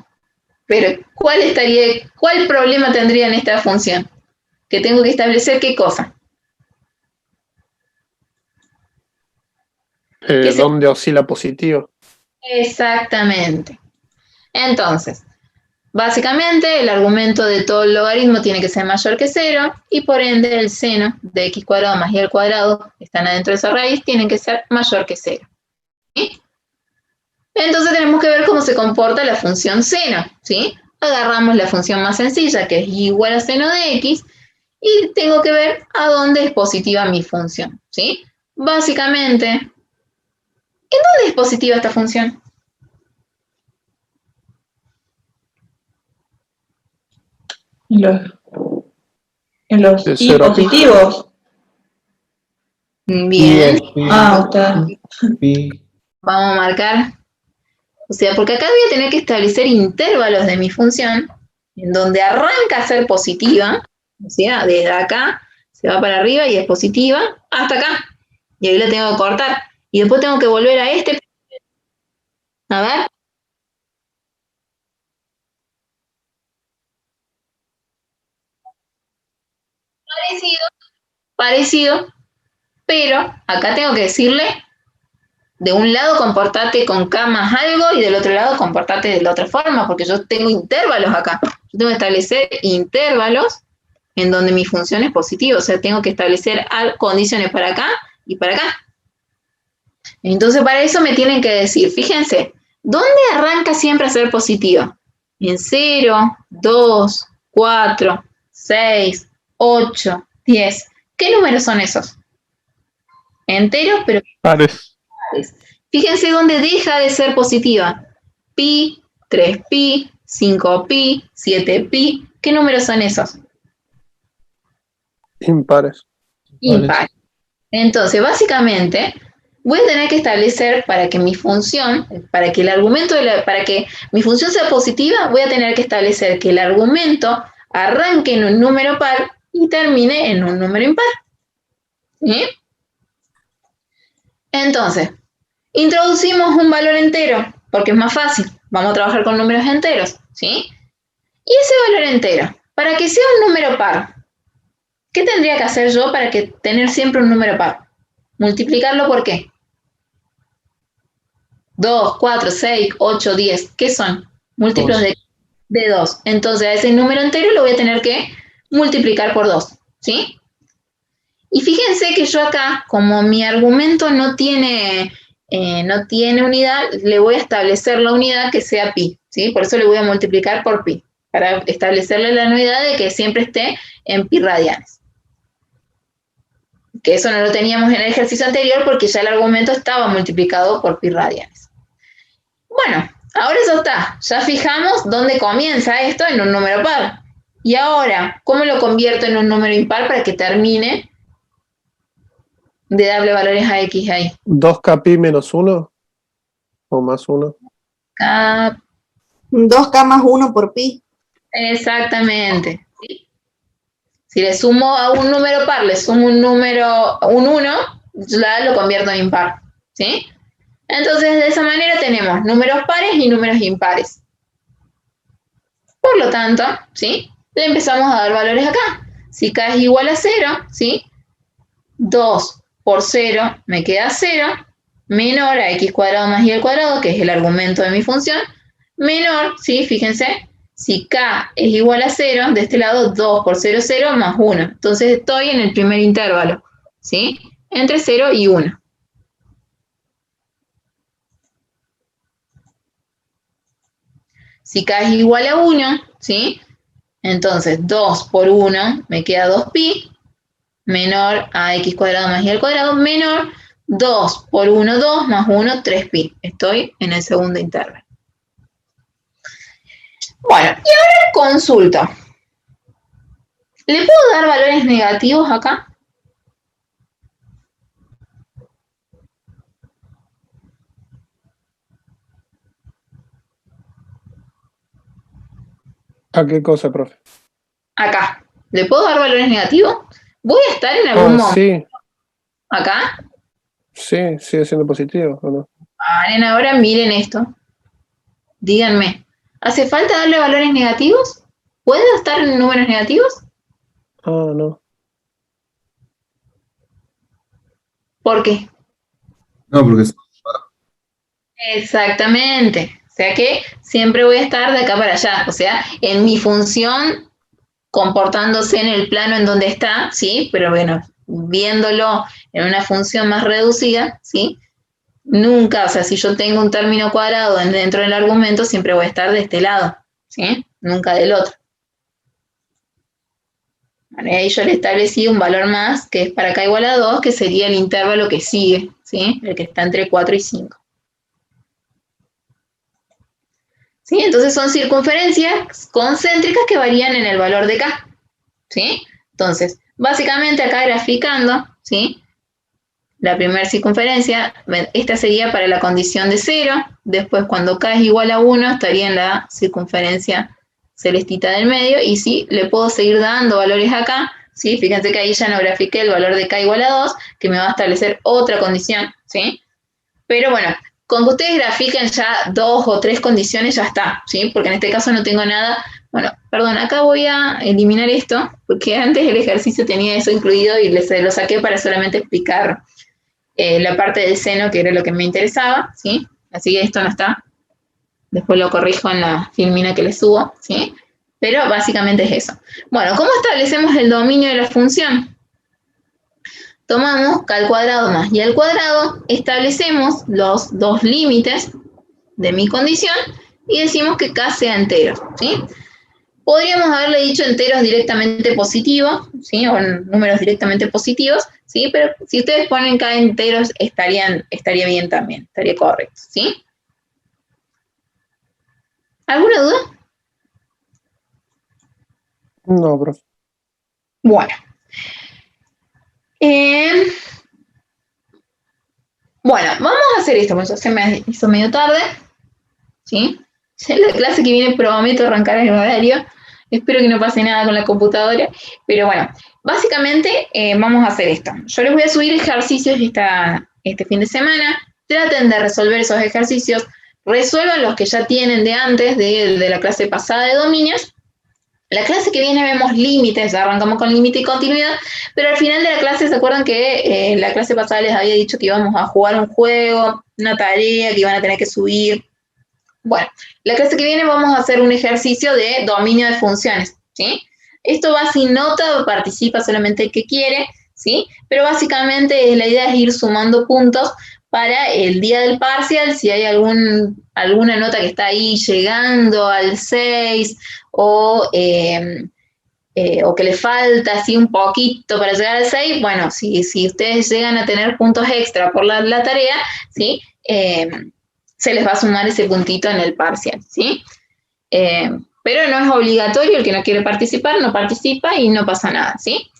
Pero ¿cuál problema tendría en esta función? Que tengo que establecer qué cosa. ¿Dónde oscila positivo? Exactamente. Entonces, básicamente el argumento de todo el logaritmo tiene que ser mayor que 0 y por ende el seno de x cuadrado más y al cuadrado que están adentro de esa raíz tienen que ser mayor que 0. ¿Sí? Entonces tenemos que ver cómo se comporta la función seno, ¿sí? Agarramos la función más sencilla, que es igual a seno de x, y tengo que ver a dónde es positiva mi función, ¿sí? Básicamente, ¿en dónde es positiva esta función? En los De i 0 a pi. positivos. Bien. Está. Vamos a marcar. O sea, porque acá voy a tener que establecer intervalos de mi función, en donde arranca a ser positiva, o sea, desde acá se va para arriba y es positiva, hasta acá. Y ahí lo tengo que cortar. Y después tengo que volver a este. A ver. parecido, pero acá tengo que decirle, de un lado comportate con K más algo y del otro lado comportate de la otra forma, porque yo tengo intervalos acá. Yo tengo que establecer intervalos en donde mi función es positiva, o sea, tengo que establecer condiciones para acá y para acá. Entonces, para eso me tienen que decir, fíjense, ¿dónde arranca siempre a ser positiva? En 0, 2, 4, 6, 8, 10. ¿Qué números son esos? Enteros, pero Pares. fíjense dónde deja de ser positiva. Pi, 3pi, 5pi, 7pi. ¿Qué números son esos? Impares. Impares. Entonces, básicamente, voy a tener que establecer para que mi función, para que el argumento, para que mi función sea positiva, voy a tener que establecer que el argumento arranque en un número par y termine en un número impar. ¿Sí? Entonces, introducimos un valor entero, porque es más fácil. Vamos a trabajar con números enteros, ¿sí? Y ese valor entero, para que sea un número par, ¿qué tendría que hacer yo para tener siempre un número par? Multiplicarlo por ¿qué? 2, 4, 6, 8, 10. ¿Qué son? Múltiplos de 2. Entonces, a ese número entero lo voy a tener que multiplicar por 2, ¿sí? Y fíjense que yo acá, como mi argumento no tiene unidad, le voy a establecer la unidad que sea pi, ¿sí? Por eso le voy a multiplicar por pi, para establecerle la unidad de que siempre esté en pi radianes. Que eso no lo teníamos en el ejercicio anterior porque ya el argumento estaba multiplicado por pi radianes. Bueno, ahora ya está. Ya fijamos dónde comienza esto en un número par. Y ahora, ¿cómo lo convierto en un número impar para que termine de darle valores a x ahí? 2k pi menos 1 o más 1. 2k más 1 por pi. Exactamente. ¿Sí? Si le sumo a un número par, le sumo un 1, ya lo convierto en impar. ¿Sí? Entonces, de esa manera tenemos números pares y números impares. Por lo tanto, ¿sí? Le empezamos a dar valores acá. Si k es igual a 0, ¿sí? 2 por 0 me queda 0, menor a x cuadrado más y al cuadrado, que es el argumento de mi función, menor, ¿sí? Fíjense, si k es igual a 0, de este lado 2 por 0, 0 más 1. Entonces estoy en el primer intervalo, ¿sí? Entre 0 y 1. Si k es igual a 1, ¿sí? Entonces 2 por 1 me queda 2pi, menor a x cuadrado más y al cuadrado, menor 2 por 1, 2, más 1, 3pi. Estoy en el segundo intervalo. Bueno, y ahora consulto. ¿Le puedo dar valores negativos acá? ¿A qué cosa, profe? Acá. ¿Le puedo dar valores negativos? ¿Voy a estar en algún momento? Sí. ¿Acá? Sí, sigue siendo positivo, ¿o no? Ahora miren esto. Díganme, ¿hace falta darle valores negativos? ¿Puedo estar en números negativos? Ah, no. ¿Por qué? No, porque Exactamente. O sea que siempre voy a estar de acá para allá. O sea, en mi función, comportándose en el plano en donde está, ¿sí? Pero bueno, viéndolo en una función más reducida, ¿sí? Nunca, o sea, si yo tengo un término cuadrado dentro del argumento, siempre voy a estar de este lado, ¿sí? Nunca del otro. Bueno, ahí yo le establecí un valor más, que es para k igual a 2, que sería el intervalo que sigue, ¿sí? El que está entre 4 y 5. ¿Sí? Entonces son circunferencias concéntricas que varían en el valor de k, ¿sí? Entonces, básicamente acá graficando, ¿sí? La primera circunferencia, esta sería para la condición de 0, después cuando k es igual a 1 estaría en la circunferencia celestita del medio, y sí, le puedo seguir dando valores acá, ¿sí? Fíjense que ahí ya no grafiqué el valor de k igual a 2, que me va a establecer otra condición, ¿sí? Pero bueno, con que ustedes grafiquen ya 2 o 3 condiciones ya está, ¿sí? Porque en este caso no tengo nada Bueno, perdón, acá voy a eliminar esto, porque antes el ejercicio tenía eso incluido y lo saqué para solamente explicar la parte del seno, que era lo que me interesaba, ¿sí? Así que esto no está. Después lo corrijo en la filmina que les subo, ¿sí? Pero básicamente es eso. Bueno, ¿cómo establecemos el dominio de la función? Tomamos k al cuadrado más y al cuadrado, establecemos los dos límites de mi condición y decimos que k sea entero, ¿sí? Podríamos haberle dicho enteros directamente positivos, ¿sí? O números directamente positivos, ¿sí? Pero si ustedes ponen k enteros, estaría bien también, estaría correcto, ¿sí? ¿Alguna duda? No, profe. Bueno. Bueno, vamos a hacer esto, porque se me hizo medio tarde, ¿sí? Ya la clase que viene prometo arrancar en el horario. Espero que no pase nada con la computadora. Pero bueno, básicamente vamos a hacer esto. Yo les voy a subir ejercicios este fin de semana. Traten de resolver esos ejercicios. Resuelvan los que ya tienen de antes, de la clase pasada de dominios. La clase que viene vemos límites, arrancamos con límite y continuidad, pero al final de la clase, ¿se acuerdan que la clase pasada les había dicho que íbamos a jugar un juego, una tarea que iban a tener que subir? Bueno, la clase que viene vamos a hacer un ejercicio de dominio de funciones, ¿sí? Esto va sin nota, participa solamente el que quiere, ¿sí? Pero básicamente la idea es ir sumando puntos para el día del parcial, si hay alguna nota que está ahí llegando al 6 o que le falta así un poquito para llegar al 6, bueno, si ustedes llegan a tener puntos extra por la tarea, ¿sí? Se les va a sumar ese puntito en el parcial, ¿sí? Pero no es obligatorio, el que no quiere participar no participa y no pasa nada, ¿sí?